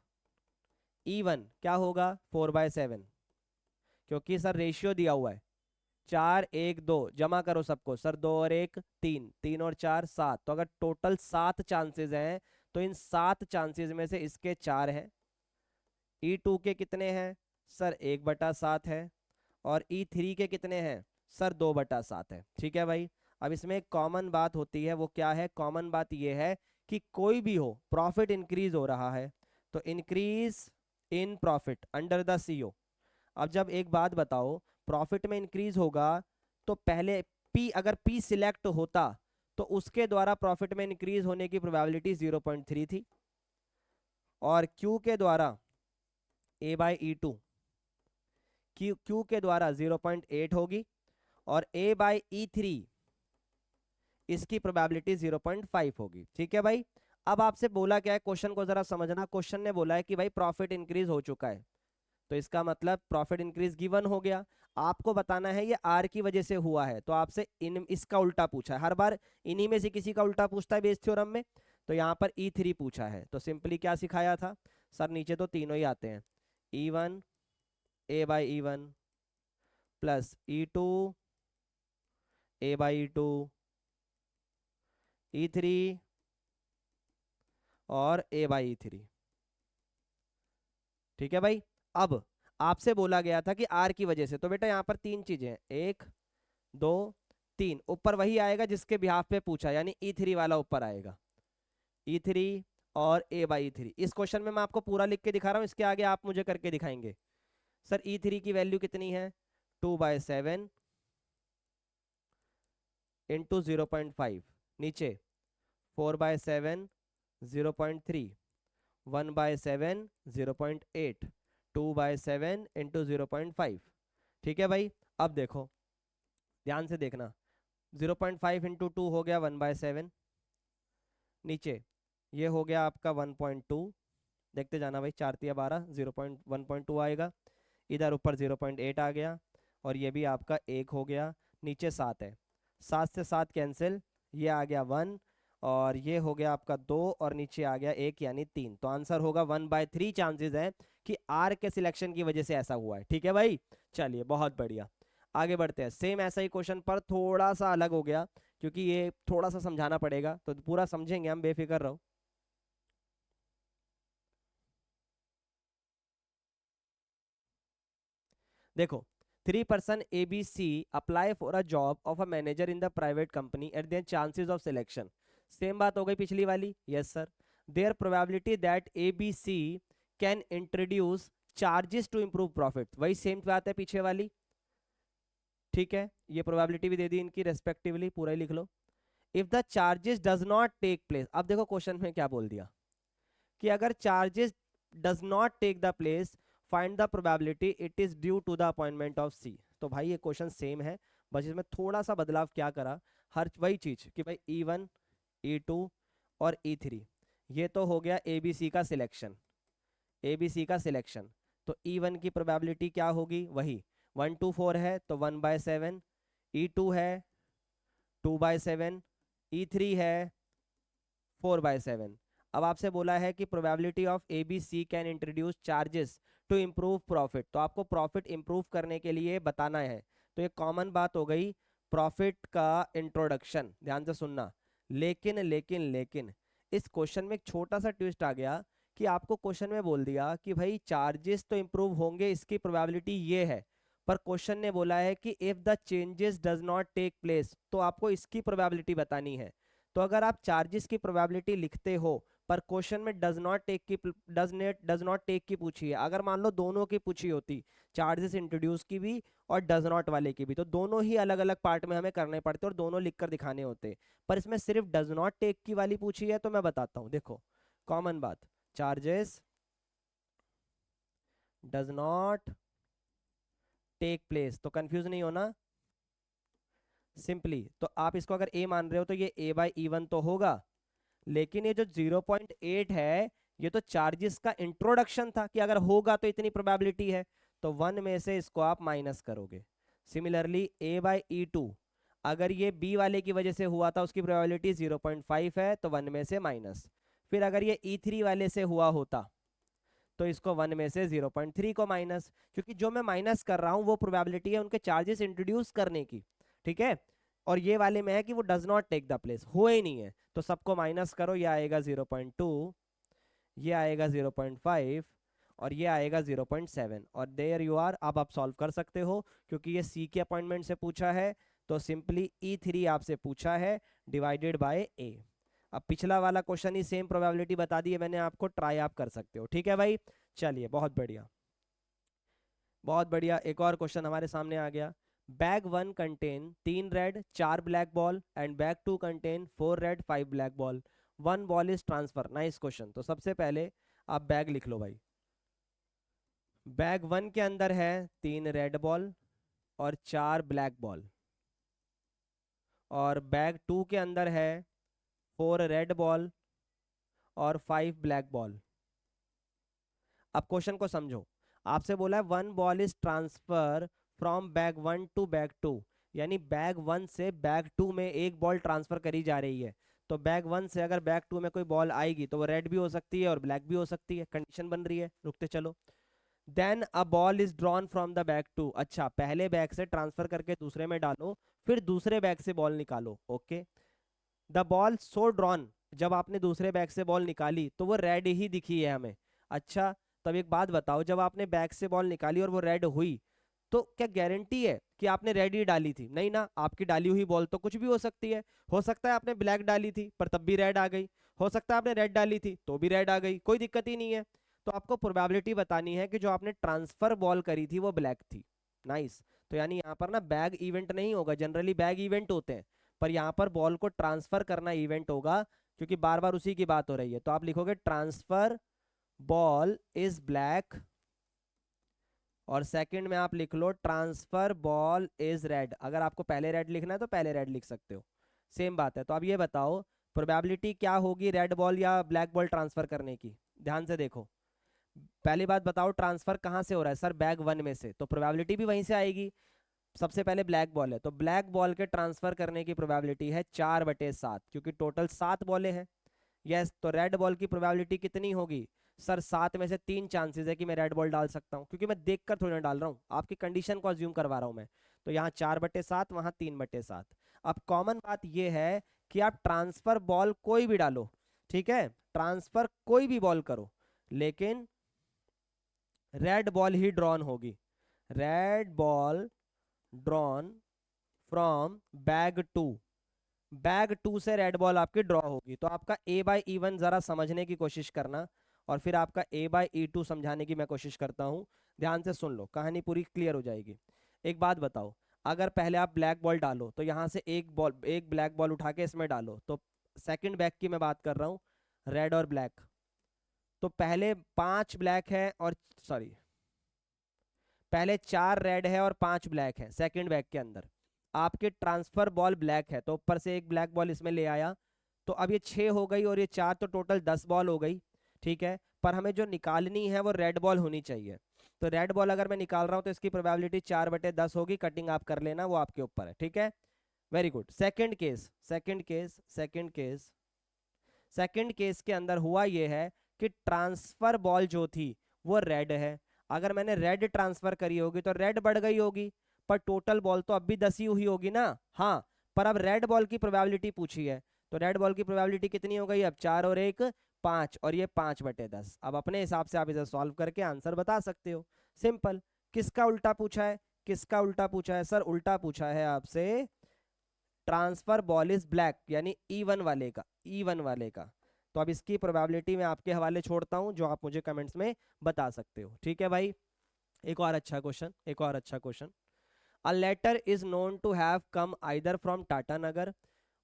E1 क्या होगा? 4/7, क्योंकि सर रेशियो दिया हुआ है 4 1 2, जमा करो सबको सर, 2 और 1 3, 3 और 4 7, तो अगर टोटल 7 चांसेस हैं तो इन 7 चांसेस में से इसके 4 हैं। E2 के कितने हैं? सर 1/7 है। और E3 के कितने हैं? सर 2/7 है। ठीक है भाई? अब इसमें एक कॉमन बात होती है, वो क्या है? कॉमन बात ये है कि कोई भी हो प्रॉफिट इंक्रीज हो रहा है तो increase in profit under the CO। अब जब एक बात बताओ, प्रॉफिट में इंक्रीज होगा तो पहले P, अगर P सिलेक्ट होता तो उसके द्वारा प्रॉफिट में इंक्रीज होने की प्रोबेबिलिटी 0.3 थी, और Q के द्वारा A/E2, Q के द्वारा 0.8 होगी, और A/E3 इसकी प्रोबेबिलिटी 0.5 होगी। ठीक है भाई? अब आपसे बोला क्या है, क्वेश्चन को जरा समझना। क्वेश्चन ने बोला है कि भाई प्रॉफिट इंक्रीज हो चुका है, तो इसका मतलब प्रॉफिट इंक्रीज गिवन हो गया। आपको बताना है ये आर की वजह से हुआ है, तो आपसे इन इसका उल्टा पूछा है। हर बार इन्हीं में से किसी का उल्टा पूछता है बेस थ्योरम में। तो यहाँ पर E3 पूछा है, तो सिंपली क्या सिखाया था सर? नीचे तो तीनों ही आते हैं, E1 A/E1 plus E2 A/E2, E3 और A/E3। ठीक है भाई? अब आपसे बोला गया था कि आर की वजह से, तो बेटा यहाँ पर तीन चीजें हैं, 1 2 3, ऊपर वही आएगा जिसके बिहाफ पे पूछा, यानी E3 वाला ऊपर आएगा, E3 और A/E3। इस क्वेश्चन में मैं आपको पूरा लिख के दिखा रहा हूँ, इसके आगे आप मुझे करके दिखाएंगे। सर E3 की वैल्यू कितनी है? 2/7 इंटू 0.5, नीचे 4/7 0.3, 1/7 0.8, 2/7 इंटू 0.5। ठीक है भाई? अब देखो, ध्यान से देखना, 0.5 इंटू 2 हो गया 1/7, नीचे ये हो गया आपका 1.2, देखते जाना भाई, 4 × 3 = 12, 0.1.2 आएगा, इधर ऊपर 0.8 आ गया, और ये भी आपका 1 हो गया, नीचे 7 है, 7 से 7 कैंसिल, ये आ गया 1, और ये हो गया आपका 2, और नीचे आ गया 1 यानी 3। तो आंसर होगा 1/3 चांसेस है कि आर के सिलेक्शन की वजह से ऐसा हुआ है। ठीक है भाई? चलिए बहुत बढ़िया, आगे बढ़ते हैं। सेम ऐसा ही क्वेश्चन पर थोड़ा सा अलग हो गया, क्योंकि ये थोड़ा सा समझाना पड़ेगा, तो पूरा समझेंगे हम, बेफिक्र रहो। देखो, 3 person ABC apply for a job of a manager in the private company at their chances of selection। Same बात हो गई पिछली वाली, yes sir. There probability that ABC can introduce charges to improve profit, वही same बात है पीछे वाली। ठीक है? ये प्रोबेबिलिटी भी दे दी इनकी रेस्पेक्टिवली, पूरा ही लिख लो। If the charges does not take place, अब देखो क्वेश्चन में क्या बोल दिया कि अगर charges does not take the place, find the probability it is due to the appointment of C। तो भाई ये क्वेश्चन सेम है, बस इसमें थोड़ा सा बदलाव क्या करा, हर वही चीज कि भाई E1 E2 और E3, ये तो हो गया ABC का सिलेक्शन, ABC का सिलेक्शन। तो E1 की प्रोबेबिलिटी क्या होगी? वही 1 2 4 है तो 1/7, E2 है 2/7, E3 है 4/7। अब आपसे बोला है कि probability of ABC can introduce charges to improve profit, तो आपको प्रॉफिट इम्प्रूव करने के लिए बताना है। तो ये कॉमन बात हो गई प्रॉफिट का इंट्रोडक्शन, ध्यान से सुनना। लेकिन लेकिन लेकिन इस क्वेश्चन में एक छोटा सा ट्विस्ट आ गया कि आपको क्वेश्चन में बोल दिया कि भाई चार्जेस तो इम्प्रूव होंगे, इसकी प्रोबेबिलिटी ये है, पर क्वेश्चन ने बोला है कि if the changes does not take place, तो आपको इसकी प्रोबेबिलिटी बतानी है। तो अगर आप चार्जेस की प्रोबेबिलिटी लिखते हो पर क्वेश्चन में डज नॉट टेक की पूछी है, अगर मान लो दोनों की पूछी होती, चार्जेस इंट्रोड्यूस की भी और डज नॉट वाले की भी, तो दोनों ही अलग अलग पार्ट में हमें करने पड़ते और दोनों लिखकर दिखाने होते। पर इसमें सिर्फ डज नॉट टेक की वाली पूछी है, तो मैं बताता हूँ। देखो कॉमन बात, charges does not take place, तो कंफ्यूज नहीं होना सिंपली। तो आप इसको अगर ए मान रहे हो तो ये ए बाई E1 तो होगा, लेकिन ये जो 0.8 है ये तो चार्जेस का इंट्रोडक्शन था कि अगर होगा तो इतनी प्रोबेबिलिटी है, तो 1 में से इसको आप माइनस करोगे। सिमिलरली ए बाई E2, अगर ये बी वाले की वजह से हुआ था उसकी प्रोबेबिलिटी 0.5 है, तो 1 में से माइनस। फिर अगर ये E3 वाले से हुआ होता तो इसको 1 में से 0.3 को माइनस, क्योंकि जो मैं माइनस कर रहा हूँ वो प्रोबेबिलिटी है उनके चार्जेस इंट्रोड्यूस करने की, ठीक है। और ये वाले में है कि वो does not take the place, हुए ही नहीं है, तो सबको माइनस करो। ये आएगा 0.2, ये आएगा 0.5 और ये आएगा 0.7, और देयर यू आर। अब आप सॉल्व कर सकते हो क्योंकि ये सी के अपॉइंटमेंट से पूछा है, तो सिंपली E3 आपसे पूछा है डिवाइडेड बाय ए। अब पिछला वाला क्वेश्चन ही सेम प्रोबेबिलिटी बता दी है मैंने आपको, ट्राई आप कर सकते हो, ठीक है भाई। चलिए बहुत बढ़िया, बहुत बढ़िया। एक और क्वेश्चन हमारे सामने आ गया। Bag 1 contain 3 red 4 black ball and bag 2 contain 4 red 5 black ball, 1 ball is transfer. Nice question. तो सबसे पहले आप बैग लिख लो भाई। बैग 1 के अंदर है 3 रेड बॉल और 4 ब्लैक बॉल, और बैग 2 के अंदर है 4 रेड बॉल और 5 ब्लैक बॉल। अब क्वेश्चन को समझो, आपसे बोला है 1 ball is transfer from bag 1 to bag 2, यानी बैग 1 से बैग 2 में एक बॉल ट्रांसफर करी जा रही है। तो बैग 1 से अगर बैग 2 में कोई बॉल आएगी तो वो रेड भी हो सकती है और ब्लैक भी हो सकती है, कंडीशन बन रही है। रुकते चलो। Then a ball is drawn from the bag 2, अच्छा पहले बैग से ट्रांसफर करके दूसरे में डालो, फिर दूसरे बैग से बॉल निकालो, okay. The ball so drawn, जब आपने दूसरे बैग से बॉल निकाली तो वो रेड ही दिखी है हमें। अच्छा, तब एक बात बताओ, जब आपने बैग से बॉल निकाली और वो रेड हुई, तो क्या गारंटी है कि आपने रेड ही डाली थी? नहीं ना, आपकी डाली हुई बॉल तो कुछ भी हो सकती है। हो सकता है आपने ब्लैक डाली थी पर तब भी रेड आ गई, हो सकता है आपने रेड डाली थी तो भी रेड आ गई, कोई दिक्कत ही नहीं है। तो आपको प्रोबेबिलिटी बतानी है कि जो आपने ट्रांसफर बॉल करी थी वो ब्लैक थी। नाइस। तो यानी यहाँ पर ना बैग इवेंट नहीं होगा, जनरली बैग इवेंट होते हैं, पर यहाँ पर बॉल को ट्रांसफर करना इवेंट होगा, क्योंकि बार बार उसी की बात हो रही है। तो आप लिखोगे ट्रांसफर बॉल इज ब्लैक, और सेकंड में आप लिख लो ट्रांसफर बॉल इज रेड। अगर आपको पहले रेड लिखना है तो पहले रेड लिख सकते हो, सेम बात है। तो अब ये बताओ प्रोबेबिलिटी क्या होगी रेड बॉल या ब्लैक बॉल ट्रांसफर करने की? ध्यान से देखो, पहली बात बताओ ट्रांसफर कहाँ से हो रहा है? सर बैग 1 में से, तो प्रोबेबिलिटी भी वहीं से आएगी। सबसे पहले ब्लैक बॉल है, तो ब्लैक बॉल के ट्रांसफर करने की प्रोबेबिलिटी है 4/7, क्योंकि टोटल 7 बॉलें हैं। यस, तो रेड बॉल की प्रोबेबिलिटी कितनी होगी? सर 7 में से 3 चांसेस है कि मैं रेड बॉल डाल सकता हूँ, क्योंकि मैं देख कर थोड़ी ना डाल रहा हूँ, आपकी कंडीशन को अज्यूम करवा रहा हूँ मैं। तो यहाँ 4/7, वहाँ 3/7। अब कॉमन बात ये है कि आप ट्रांसफर बॉल कोई भी डालो, ठीक है, ट्रांसफर कोई भी बॉल करो, लेकिन रेड बॉल ही ड्रॉन होगी। Red ball drawn from bag 2, bag 2 से रेड बॉल आपकी ड्रॉ होगी। तो आपका A/E1 जरा समझने की कोशिश करना, और फिर आपका A/E2 समझाने की मैं कोशिश करता हूँ। ध्यान से सुन लो, कहानी पूरी क्लियर हो जाएगी। एक बात बताओ, अगर पहले आप ब्लैक बॉल डालो तो यहाँ से एक ब्लैक बॉल उठा के इसमें डालो, तो सेकंड बैग की मैं बात कर रहा हूँ, रेड और ब्लैक। तो पहले 5 ब्लैक है और सॉरी, पहले 4 रेड है और 5 ब्लैक है सेकंड बैग के अंदर। आपके ट्रांसफर बॉल ब्लैक है तो ऊपर से एक ब्लैक बॉल इसमें ले आया, तो अब ये 6 हो गई और ये 4, तो टोटल 10 बॉल हो गई, ठीक है। पर हमें जो निकालनी है वो रेड बॉल होनी चाहिए। तो रेड बॉल अगर मैं निकाल रहा हूँ तो इसकी प्रोबेबिलिटी 4/10 होगी, कटिंग आप कर लेना, वो आपके ऊपर है, ठीक है। Very good. Second case, second case के अंदर हुआ ये है कि ट्रांसफर बॉल जो थी वो रेड है। अगर मैंने रेड ट्रांसफर करी होगी तो रेड बढ़ गई होगी, पर टोटल बॉल तो अब भी 10 ही हुई होगी ना। हाँ, पर अब रेड बॉल की प्रोबेबिलिटी पूछी है, तो रेड बॉल की प्रोबेबिलिटी कितनी हो गई? अब 4 और 1 5, और ये 5/10। अब अपने हिसाब से आप इसे सॉल्व करके आंसर बता सकते हो, सिंपल। किसका उल्टा पूछा है? किसका उल्टा पूछा है सर? उल्टा पूछा है आपसे ट्रांसफर बॉल इज ब्लैक, यानी E1 वाले का, E1 वाले का। तो अब इसकी प्रोबेबिलिटी मैं आपके हवाले छोड़ता हूं, जो आप मुझे कमेंट्स में बता सकते हो। ठीक है भाई, एक और अच्छा क्वेश्चन, एक और अच्छा question. A letter is known to have come either from Tatanagar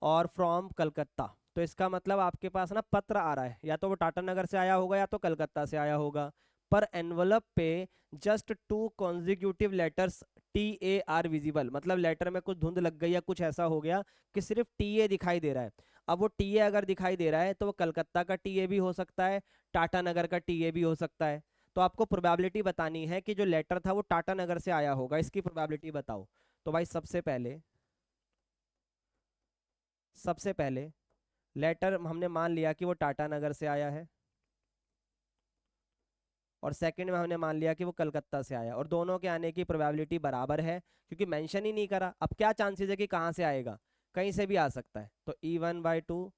और फ्रॉम कलकत्ता। तो इसका मतलब आपके पास ना पत्र आ रहा है, या तो वो टाटानगर से आया होगा या तो कलकत्ता से आया होगा। पर एनवलप पे just two consecutive letters T A R visible, मतलब लेटर में कुछ धुंध लग गई या कुछ ऐसा हो गया कि सिर्फ टी ए दिखाई दे रहा है। अब वो टी ए अगर दिखाई दे रहा है तो वो कलकत्ता का टी ए भी हो सकता है, टाटानगर का टी ए भी हो सकता है। तो आपको प्रोबेबिलिटी बतानी है कि जो लेटर था वो टाटानगर से आया होगा, इसकी प्रोबेबिलिटी बताओ। तो भाई सबसे पहले लेटर हमने मान लिया कि वो टाटानगर से आया है, और सेकंड में हमने मान लिया कि वो कलकत्ता से आया, और दोनों के आने की प्रोबेबिलिटी बराबर है क्योंकि मेंशन ही नहीं करा। अब क्या चांसेस है कि कहाँ से आएगा? कहीं से भी आ सकता है। तो E1/2,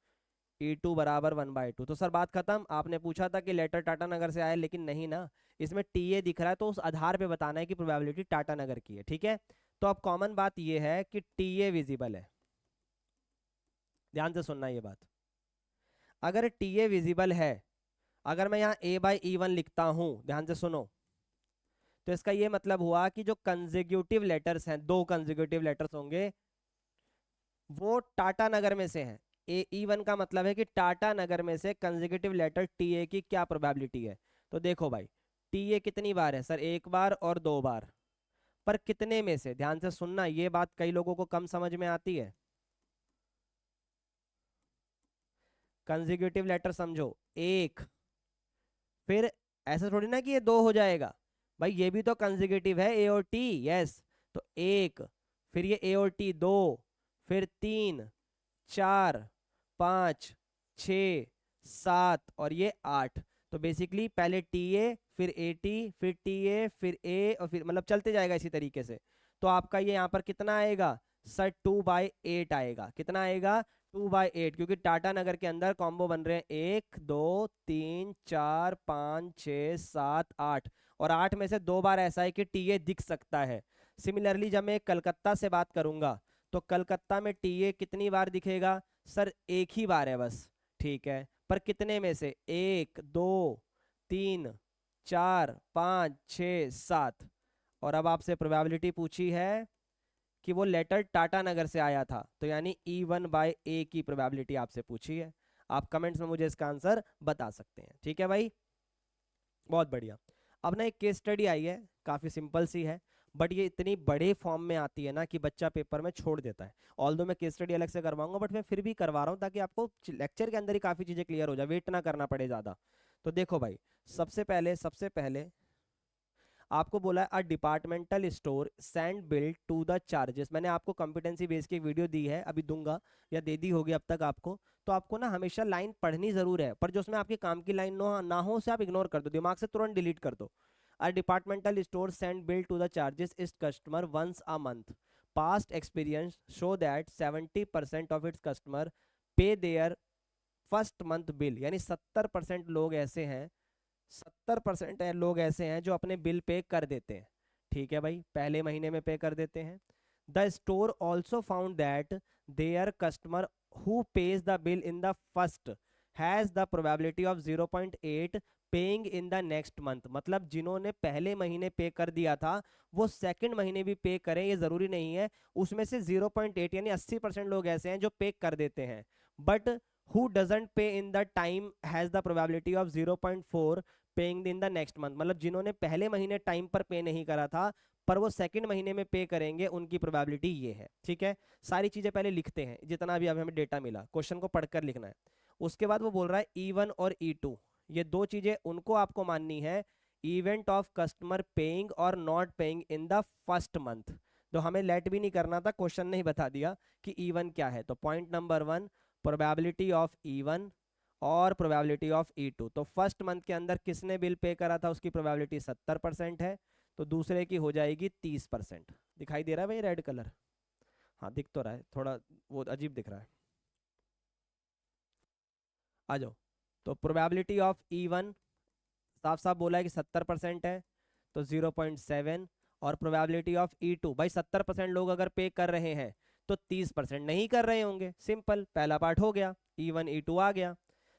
E2 बराबर 1/2। तो सर बात खत्म। आपने पूछा था कि लेटर टाटानगर से आया, लेकिन नहीं ना, इसमें टी ए दिख रहा है, तो उस आधार पे बताना है कि प्रोबेबिलिटी टाटानगर की है। ठीक है, तो अब कॉमन बात ये है कि टी ए विजिबल है। ध्यान से सुनना ये बात, अगर टी ए विजिबल है, अगर मैं यहाँ A/E1 लिखता हूं, ध्यान से सुनो, तो इसका ये मतलब हुआ कि जो कंसेक्यूटिव लेटर्स हैं, दो कंसेक्यूटिव लेटर्स होंगे, वो टाटा नगर में से हैं। E1 का मतलब है कि टाटा नगर में से कंसेक्यूटिव लेटर टी ए की क्या प्रोबेबिलिटी है। तो देखो भाई, टी ए कितनी बार है सर? एक बार और दो बार। पर कितने में से? ध्यान से सुनना, ये बात कई लोगों को कम समझ में आती है। कंसेक्यूटिव लेटर समझो, एक, फिर ऐसा थोड़ी ना कि ये दो हो जाएगा, भाई ये भी तो कंसेक्यूटिव है, ए और टी। यस, तो एक, फिर ये ए और टी दो, फिर तीन, चार, पाँच, छ, सात, और ये आठ। तो बेसिकली पहले टी ए, फिर ए टी, फिर टी ए, फिर ए, और फिर मतलब चलते जाएगा इसी तरीके से। तो आपका ये यहाँ पर कितना आएगा सर? 2/8 आएगा। कितना आएगा? 2/8, क्योंकि टाटा नगर के अंदर कॉम्बो बन रहे हैं 1, 2, 3, 4, 5, 6, 7, 8, और 8 में से दो बार ऐसा है कि टी ए दिख सकता है। सिमिलरली जब मैं कलकत्ता से बात करूंगा, तो कलकत्ता में टी ए कितनी बार दिखेगा सर? एक ही बार है बस। ठीक है, पर कितने में से? 1, 2, 3, 4, 5, 6, 7। और अब आपसे प्रोबेबिलिटी पूछी है कि वो लेटर टाटा नगर से आया था, तो यानी E1/A की प्रोबेबिलिटी आपसे पूछी है। आप कमेंट्स में मुझे इसका आंसर बता सकते हैं। ठीक है भाई, बहुत बढ़िया। अब ना एक केस स्टडी आई है, काफी सिंपल सी है, बट ये इतनी बड़े फॉर्म में आती है ना कि बच्चा पेपर में छोड़ देता है। ऑल्दो मैं केस स्टडी अलग से करवाऊंगा, बट मैं फिर भी करवा रहा हूँ ताकि आपको लेक्चर के अंदर ही काफी चीजें क्लियर हो जाए, वेट ना करना पड़े ज्यादा। तो देखो भाई, सबसे पहले आपको बोला है a departmental store send bill to the charges. मैंने आपको कॉम्पिटेंसी बेस की एक वीडियो दी है, अभी दूंगा या दे दी होगी अब तक आपको। तो आपको ना हमेशा लाइन पढ़नी जरूर है, पर जो उसमें आपके काम की लाइन ना हो उसे आप इग्नोर कर दो, दिमाग से तुरंत डिलीट कर दो। A departmental store send bill to the charges its customer once a month. Past experience show that 70% of its customer pay their first month bill, यानी 70% लोग ऐसे हैं, 70% लोग ऐसे हैं जो अपने बिल पे कर देते हैं। ठीक है भाई, पहले महीने में पे कर देते हैं। The store also found that there customer who page the bill in the first has the probability of 0.8 paying in the next month. मतलब जिन्होंने पहले महीने पे कर दिया था वो सेकंड महीने भी पे करें, ये जरूरी नहीं है। उसमें से 0.8 यानी 80% लोग ऐसे हैं जो पे कर देते हैं, बट हु डजंट पे in the time has the probability of 0.4 paying in the next month. मतलब जिन्होंने पहले महीने टाइम पर पे नहीं करा था पर वो सेकंड महीने में पे करेंगे, उनकी प्रोबेबिलिटी ये है। ठीक है, सारी चीजें पहले लिखते हैं, जितना भी अभी हमें डेटा मिला क्वेश्चन को पढ़कर लिखना है। उसके बाद वो बोल रहा है E1 और E2, ये दो चीजें उनको आपको माननी है। इवेंट ऑफ कस्टमर पेइंग और not paying in the first month. तो हमें लेट भी नहीं करना था, क्वेश्चन ने ही बता दिया कि E1 क्या है। तो point number 1, probability of E1 और प्रोबेबिलिटी ऑफ E2। तो फर्स्ट मंथ के अंदर किसने बिल पे करा था उसकी प्रोबेबिलिटी 70% है, तो दूसरे की हो जाएगी 30%। दिखाई दे रहा है भाई रेड कलर? हाँ दिख तो रहा है, थोड़ा वो अजीब दिख रहा है। आ जाओ, तो प्रोबेबिलिटी ऑफ E1 साफ साफ बोला है कि 70% है, तो 0.7, और प्रोबेबिलिटी ऑफ E2, भाई 70% लोग अगर पे कर रहे हैं तो 30% नहीं कर रहे होंगे, सिंपल, पहला पार्ट हो गया, E1 E2 आ गया।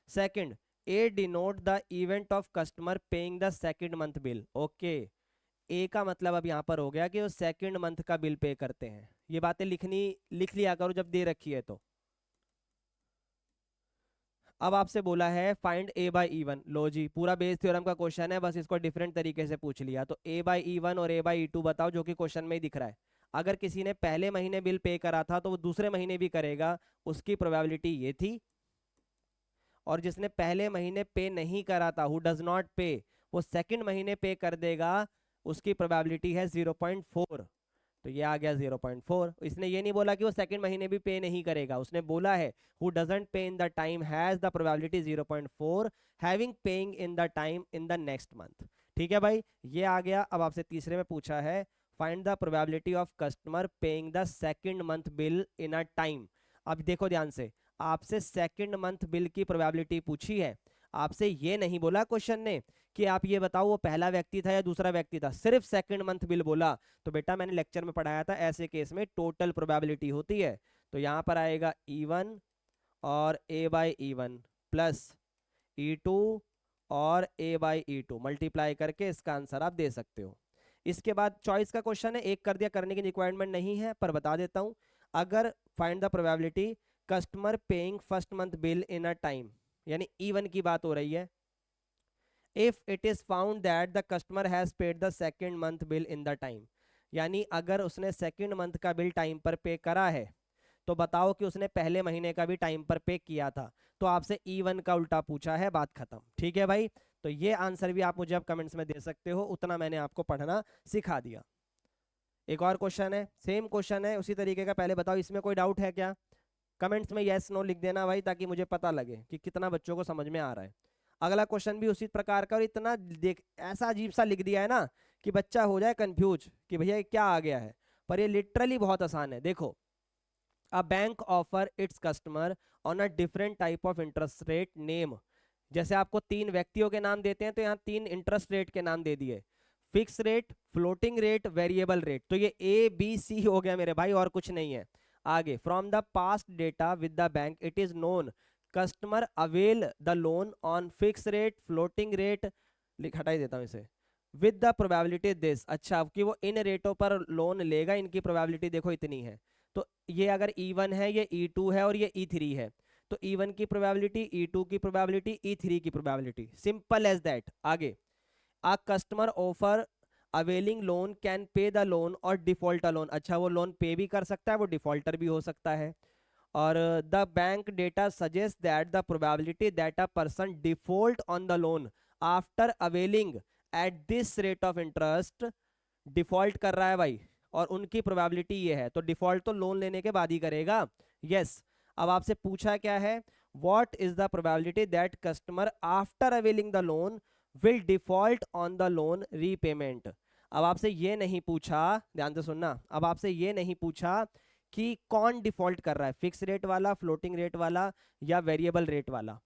Second, A denote the event of customer paying the second month bill, okay, A का मतलब अब यहाँ पर हो गया कि वो सेकंड मंथ का बिल पे करते हैं। ये बातें लिख लिया करो जब दे रखी है तो। अब आपसे बोला है find A by E one, लो जी पूरा बेस थ्योरम का क्वेश्चन है, बस इसको डिफरेंट तरीके से पूछ लिया। तो ए बाई ई वन और ए बाई ई टू बताओ, जो कि क्वेश्चन में ही दिख रहा है। अगर किसी ने पहले महीने बिल पे करा था तो वो दूसरे महीने भी करेगा, उसकी प्रोबेबिलिटी ये थी। और जिसने पहले महीने पे नहीं करा था, हु डज नॉट पे, वो सेकंड महीने पे कर देगा, उसकी प्रोबेबिलिटी है 0.4। तो ये आ गया 0.4। इसने ये नहीं बोला कि वो सेकंड महीने भी पे नहीं करेगा, उसने बोला है हु डजंट पे in the time has the probability 0.4 having paying in the time in the next month. ठीक है भाई, ये आ गया। अब आपसे तीसरे में पूछा है find the probability of customer paying the second month bill in a time. अब देखो ध्यान से, आपसे सेकंड मंथ बिल की प्रोबेबिलिटी पूछी है, आपसे ये नहीं बोला क्वेश्चन ने कि आप ये बताओ वो पहला व्यक्ति था या दूसरा व्यक्ति था, सिर्फ सेकंड मंथ बिल बोला। तो बेटा मैंने लेक्चर में पढ़ाया था, ऐसे केस में टोटल प्रोबेबिलिटी होती है। तो यहाँ पर आएगा E1 और A by E1 plus E2 और A बाई E2 मल्टीप्लाई करके इसका आंसर आप दे सकते हो। इसके बाद चॉइस का क्वेश्चन है, एक कर दिया, करने की रिक्वायरमेंट नहीं है, पर बता देता हूँ। अगर find the probability customer paying first month bill in a time, यानी E1 की बात हो रही है, if it is found that the customer has paid the second month bill in the time, यानी अगर उसने सेकंड मंथ का बिल टाइम पर पे करा है, तो बताओ कि उसने पहले महीने का भी टाइम पर पे किया था। तो आपसे E1 का उल्टा पूछा है, बात खत्म। ठीक है भाई, तो ये आंसर भी आप मुझे अब कमेंट्स में दे सकते हो, उतना मैंने आपको पढ़ना सिखा दिया। एक और क्वेश्चन है, सेम क्वेश्चन है उसी तरीके का, पहले बताओ इसमें कोई डाउट है क्या? कमेंट्स में यस नो लिख देना भाई, ताकि मुझे पता लगे कि कितना बच्चों को समझ में आ रहा है। अगला क्वेश्चन भी उसी प्रकार का, और इतना देख ऐसा अजीब सा लिख दिया है ना कि बच्चा हो जाए कंफ्यूज कि भैया क्या आ गया है, पर ये लिटरली बहुत आसान है। देखो, a bank offer its customer on a different type of interest rate name, जैसे आपको तीन व्यक्तियों के नाम देते हैं तो यहाँ तीन इंटरेस्ट रेट के नाम दे दिए, fix rate, floating rate, variable rate. तो ये ABC हो गया मेरे भाई, और कुछ नहीं है। आगे, from the past data with the bank it is known customer avail the loan on fix rate, floating rate, हटा ही देता हूँ इसे, विद द प्रोबेबिलिटी दिस, अच्छा कि वो इन रेटों पर लोन लेगा, इनकी प्रोबेबिलिटी देखो इतनी है। तो ये अगर E1 है, ये E2 है और ये E3 है, तो E1 की प्रोबेबिलिटी, E2 की प्रोबेबिलिटी, E3 की प्रोबेबिलिटी, सिंपल एज दैट। आगे, a customer after availing loan can pay the loan और डिफॉल्ट लोन, अच्छा वो लोन पे भी कर सकता है, वो डिफॉल्टर भी हो सकता है। और the bank data suggest that the probability that a person default on the loan after availing at this rate of interest, default कर रहा है भाई और उनकी प्रोबेबिलिटी ये है, तो डिफॉल्ट तो लोन लेने के बाद ही करेगा। यस, अब आपसे पूछा क्या है, what is the probability that customer after availing the loan will default on the loan repayment. अब आपसे ये नहीं पूछा, ध्यान से सुनना, अब आपसे ये नहीं पूछा कि कौन डिफॉल्ट कर रहा है, फिक्स रेट वाला, फ्लोटिंग रेट वाला या वेरिएबल रेट वाला,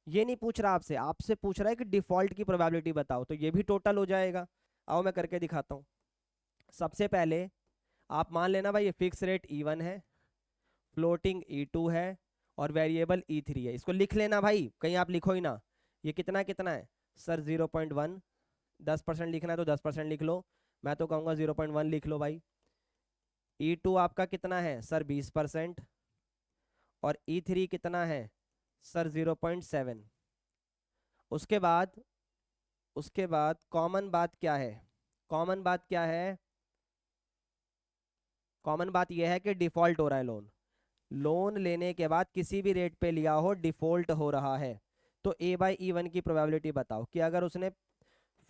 ये नहीं पूछ रहा आपसे, आपसे पूछ रहा है कि डिफॉल्ट की प्रोबेबिलिटी बताओ, तो ये भी टोटल हो जाएगा। आओ मैं करके दिखाता हूँ। सबसे पहले आप मान लेना भाई ये फिक्स रेट E1 है, फ्लोटिंग E2 है और वेरिएबल E3 है। इसको लिख लेना भाई, कहीं आप लिखो ही ना। ये कितना कितना है सर? 0.1, 10% लिखना है तो 10% लिख लो, मैं तो कहूँगा 0.1 लिख लो भाई। E2 आपका कितना है सर? 20%। और E3 कितना है सर? 0.7। उसके बाद कॉमन बात क्या है? कॉमन बात क्या है? कॉमन बात यह है कि डिफॉल्ट हो रहा है लोन, लोन लेने के बाद किसी भी रेट पे लिया हो डिफॉल्ट हो रहा है। तो A/E1 की प्रोबेबिलिटी बताओ कि अगर उसने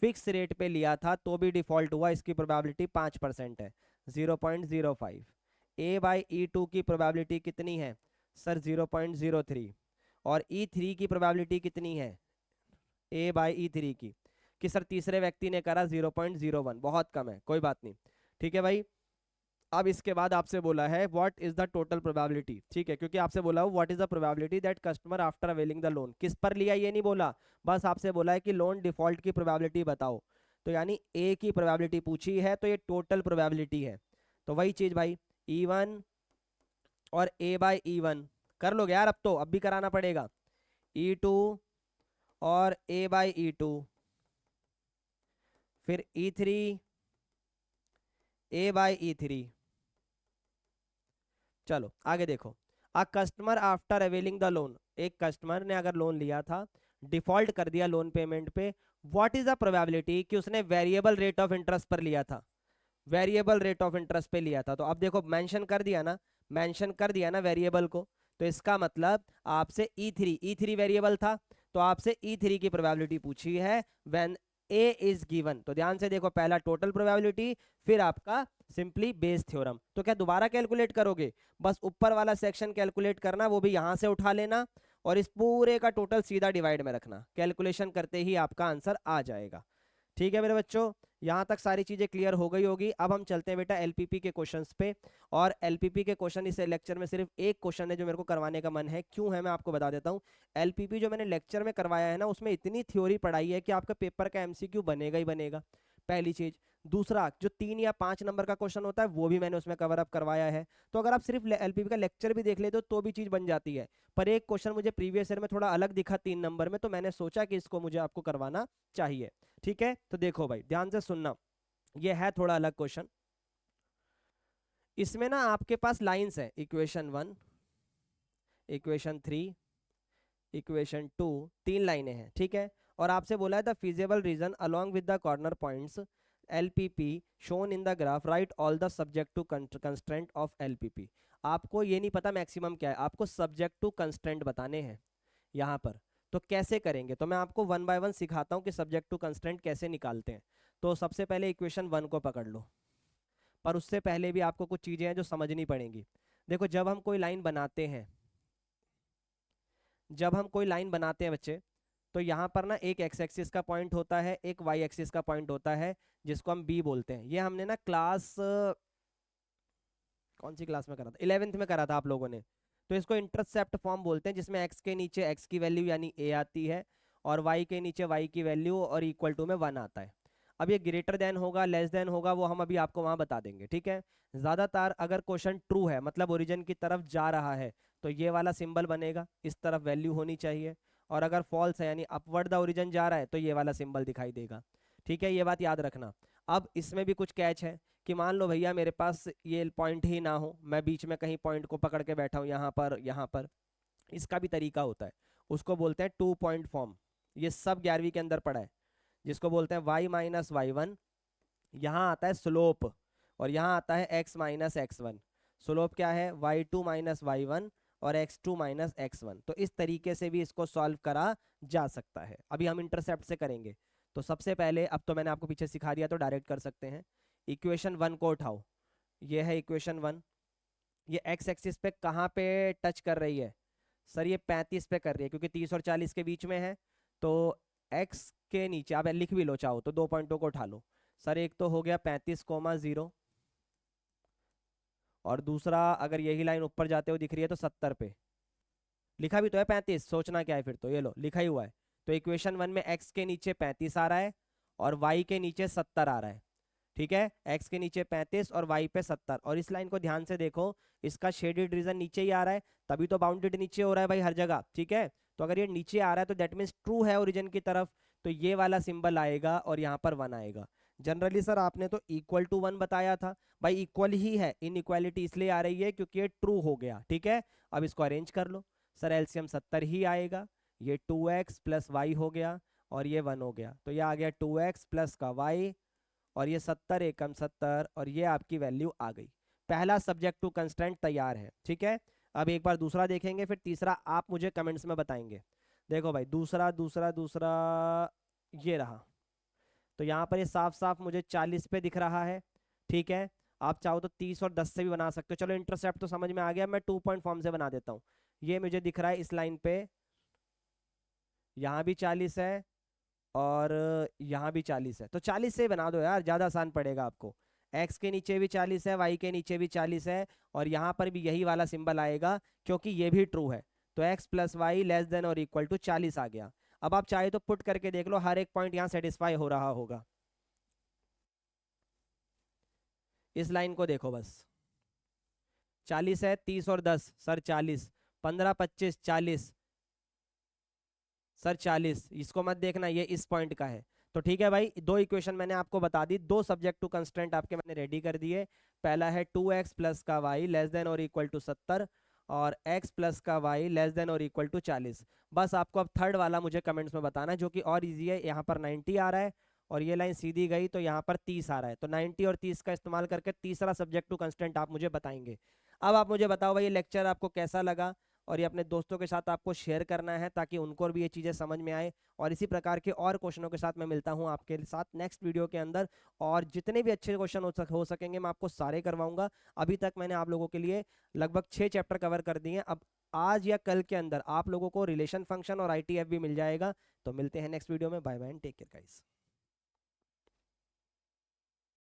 फिक्स रेट पे लिया था तो भी डिफॉल्ट हुआ, इसकी प्रोबेबिलिटी 5% है, 0.05। A/E2 की प्रोबेबिलिटी कितनी है सर? 0.03। और E3 की प्रोबेबिलिटी कितनी है A/E3 की, कि सर तीसरे व्यक्ति ने करा 0.01, बहुत कम है, कोई बात नहीं। ठीक है भाई, अब इसके बाद आपसे बोला है what is the total probability, ठीक है, क्योंकि आपसे बोला what is the probability that customer after availing the loan, किस पर लिया ये नहीं बोला, बस आपसे बोला है कि लोन डिफॉल्ट की प्रोबेबिलिटी बताओ। तो यानी ए की प्रोबेबिलिटी पूछी है, तो ये टोटल प्रोबेबिलिटी है। तो वही चीज भाई, E1 और A/E1 कर लोगे यार, अब तो अब भी कराना पड़ेगा। E2 और A/E2, फिर E3 A/E3। चलो आगे देखो। A customer after availing the loan, एक कस्टमर ने अगर लोन लिया था, डिफॉल्ट कर दिया लोन पेमेंट पे, व्हाट इज द प्रोबेबिलिटी कि उसने वेरिएबल रेट ऑफ इंटरेस्ट पर लिया था, वेरिएबल रेट ऑफ इंटरेस्ट पे लिया था। तो अब देखो मेंशन कर दिया ना, मेंशन कर दिया ना वेरिएबल को, तो इसका मतलब आपसे E3 वेरिएबल था, तो आपसे E3 की प्रोबेबिलिटी पूछी है व्हेन ए इज गिवन। तो ध्यान से देखो, पहला टोटल प्रोबेबिलिटी, फिर आपका सिंपली बेस थ्योरम। तो क्या दोबारा कैलकुलेट करोगे? बस ऊपर वाला सेक्शन कैलकुलेट करना, वो भी यहां से उठा लेना, और इस पूरे का टोटल सीधा डिवाइड में रखना, कैलकुलेशन करते ही आपका आंसर आ जाएगा। ठीक है मेरे बच्चों, यहाँ तक सारी चीजें क्लियर हो गई होगी। अब हम चलते हैं बेटा एलपीपी के क्वेश्चंस पे, और एलपीपी के क्वेश्चन इस लेक्चर में सिर्फ एक क्वेश्चन है जो मेरे को करवाने का मन है। क्यों है मैं आपको बता देता हूँ। एलपीपी जो मैंने लेक्चर में करवाया है ना, उसमें इतनी थ्योरी पढ़ाई है कि आपका पेपर का एमसीक्यू बनेगा ही बनेगा, पहली चीज। दूसरा, जो 3 या 5 नंबर का क्वेश्चन होता है वो भी मैंने उसमें कवर अप करवाया है। तो अगर आप सिर्फ एलपीपी का लेक्चर भी देख लेते हो तो भी चीज बन जाती है। पर एक क्वेश्चन मुझे प्रीवियस ईयर में थोड़ा अलग दिखा 3 नंबर में, तो मैंने सोचा कि इसको मुझे आपको करवाना चाहिए। ठीक है, तो देखो भाई ध्यान से सुनना, ये है थोड़ा अलग क्वेश्चन। इसमें ना आपके पास लाइंस है, इक्वेशन 1, इक्वेशन 3, इक्वेशन 2, 3 लाइनें हैं, ठीक है। और आपसे बोला है the feasible region along with the corner points LPP shown in the graph, write all the subject to constraint of LPP। आपको ये नहीं पता मैक्सिमम क्या है, आपको सब्जेक्ट टू कंस्ट्रेंट बताने हैं यहाँ पर। तो कैसे करेंगे, तो मैं आपको 1 बाय 1 सिखाता हूँ कि सब्जेक्ट टू कंस्ट्रेंट कैसे निकालते हैं। तो सबसे पहले इक्वेशन 1 को पकड़ लो, पर उससे पहले भी आपको कुछ चीजें हैं जो समझनी पड़ेंगी। देखो जब हम कोई लाइन बनाते हैं, जब हम कोई लाइन बनाते हैं बच्चे, तो यहाँ पर ना एक एक्स एक्सिस का पॉइंट होता है, एक वाई एक्सिस का पॉइंट होता है, जिसको हम बी बोलते हैं। ये हमने ना क्लास कौन सी क्लास में करा था, 11th में करा था आप लोगों ने। तो इसको इंटरसेप्ट फॉर्म बोलते हैं, जिसमें एक्स के नीचे एक्स की वैल्यू यानी ए आती है, और वाई के नीचे वाई की वैल्यू और इक्वल टू में 1 आता है। अब ये ग्रेटर देन होगा लेस देन होगा, वो हम अभी आपको वहां बता देंगे, ठीक है। ज्यादातर अगर क्वेश्चन ट्रू है, मतलब ओरिजिन की तरफ जा रहा है, तो ये वाला सिंबल बनेगा, इस तरफ वैल्यू होनी चाहिए। और अगर फॉल्स है यानी अपवर्ड द ओरिजिन जा रहा है, तो ये वाला सिंबल दिखाई देगा। ठीक है, ये बात याद रखना। अब इसमें भी कुछ कैच है कि मान लो भैया मेरे पास ये पॉइंट ही ना हो, मैं बीच में कहीं पॉइंट को पकड़ के बैठा हूँ, यहाँ पर यहाँ पर, इसका भी तरीका होता है। उसको बोलते हैं 2 पॉइंट फॉर्म। ये सब 11वीं के अंदर पढ़ा है, जिसको बोलते हैं y-y1। यहाँ आता है स्लोप, और यहाँ आता है x-x1। स्लोप क्या है, y2-y1 और x2-x1। तो इस तरीके से भी इसको सॉल्व करा जा सकता है। अभी हम इंटरसेप्ट से करेंगे। तो सबसे पहले, अब तो मैंने आपको पीछे सिखा दिया तो डायरेक्ट कर सकते हैं। इक्वेशन 1 को उठाओ, ये है इक्वेशन 1। ये एक्स एक्सिस पे कहाँ पे टच कर रही है सर, ये 35 पे कर रही है, क्योंकि 30 और 40 के बीच में है। तो x के नीचे आप लिख भी लो चाहो तो, 2 पॉइंटों को उठा लो। सर एक तो हो गया 35,0, और दूसरा अगर यही लाइन ऊपर जाते हुए दिख रही है तो 70 पे। लिखा भी तो है 35, सोचना क्या है फिर, तो ये लो लिखा ही हुआ है। तो इक्वेशन 1 में x के नीचे 35 आ रहा है, और y के नीचे 70 आ रहा है। ठीक है, x के नीचे 35 और y पे 70। और इस लाइन को ध्यान से देखो, इसका शेडेड रीजन नीचे ही आ रहा है, तभी तो बाउंडेड नीचे हो रहा है भाई हर जगह। ठीक है, तो अगर ये नीचे आ रहा है तो दैट मीन्स ट्रू है ओरिजिन की तरफ, तो ये वाला सिंबल आएगा और यहाँ पर 1 आएगा। जनरली सर आपने तो इक्वल टू 1 बताया था, भाई इक्वल ही है, इनइक्वालिटी इसलिए आ रही है क्योंकि ये ट्रू हो गया। ठीक है, अब इसको अरेंज कर लो। सर एलसीएम 70 ही आएगा, ये 2x प्लस वाई हो गया, और ये 1 हो गया, तो ये आ गया 2x प्लस का y, और ये 70 एकम 70, और ये आपकी वैल्यू आ गई। पहला सब्जेक्ट टू कंस्ट्रेंट तैयार है। ठीक है, अब एक बार दूसरा देखेंगे, फिर तीसरा आप मुझे कमेंट्स में बताएंगे। देखो भाई दूसरा दूसरा दूसरा ये रहा। तो यहाँ पर ये साफ साफ मुझे 40 पे दिख रहा है। ठीक है, आप चाहो तो 30 और 10 से भी बना सकते हो। चलो इंटरसेप्ट तो समझ में आ गया, मैं 2 पॉइंट फॉर्म से बना देता हूँ। ये मुझे दिख रहा है इस लाइन पे, यहाँ भी 40 है, और यहाँ भी 40 है, तो 40 से ही बना दो यार, ज़्यादा आसान पड़ेगा आपको। x के नीचे भी 40 है, y के नीचे भी 40 है, और यहाँ पर भी यही वाला सिंबल आएगा, क्योंकि ये भी ट्रू है। तो x plus Y less than और इक्वल टू 40 आ गया। अब आप चाहे तो पुट करके देख लो, हर एक पॉइंट यहाँ सेटिस्फाई हो रहा होगा। इस लाइन को देखो बस, 40 है, 30 और 10 सर 40, 15 25 40 सर 40, इसको मत देखना, ये इस पॉइंट का है। तो ठीक है भाई, दो इक्वेशन मैंने आपको बता दी, दो सब्जेक्ट टू कंस्ट्रेंट आपके मैंने रेडी कर दिए। पहला है 2x प्लस का y लेस देन और इक्वल टू 70 और x प्लस का y लेस देन और इक्वल टू 40। बस आपको अब थर्ड वाला मुझे कमेंट्स में बताना है, जो कि और इजी है। यहाँ पर 90 आ रहा है और ये लाइन सीधी गई तो यहाँ पर 30 आ रहा है, तो 90 और 30 का इस्तेमाल करके तीसरा सब्जेक्ट टू कंस्टेंट आप मुझे बताएंगे। अब आप मुझे बताओ भाई, ये लेक्चर आपको कैसा लगा, और ये अपने दोस्तों के साथ आपको शेयर करना है ताकि उनको भी ये चीज़ें समझ में आए। और इसी प्रकार के और क्वेश्चनों के साथ मैं मिलता हूँ आपके साथ नेक्स्ट वीडियो के अंदर, और जितने भी अच्छे क्वेश्चन हो सकेंगे मैं आपको सारे करवाऊंगा। अभी तक मैंने आप लोगों के लिए लगभग 6 चैप्टर कवर कर दिए हैं। अब आज या कल के अंदर आप लोगों को रिलेशन फंक्शन और ITF भी मिल जाएगा। तो मिलते हैं नेक्स्ट वीडियो में, bye bye and take care guys.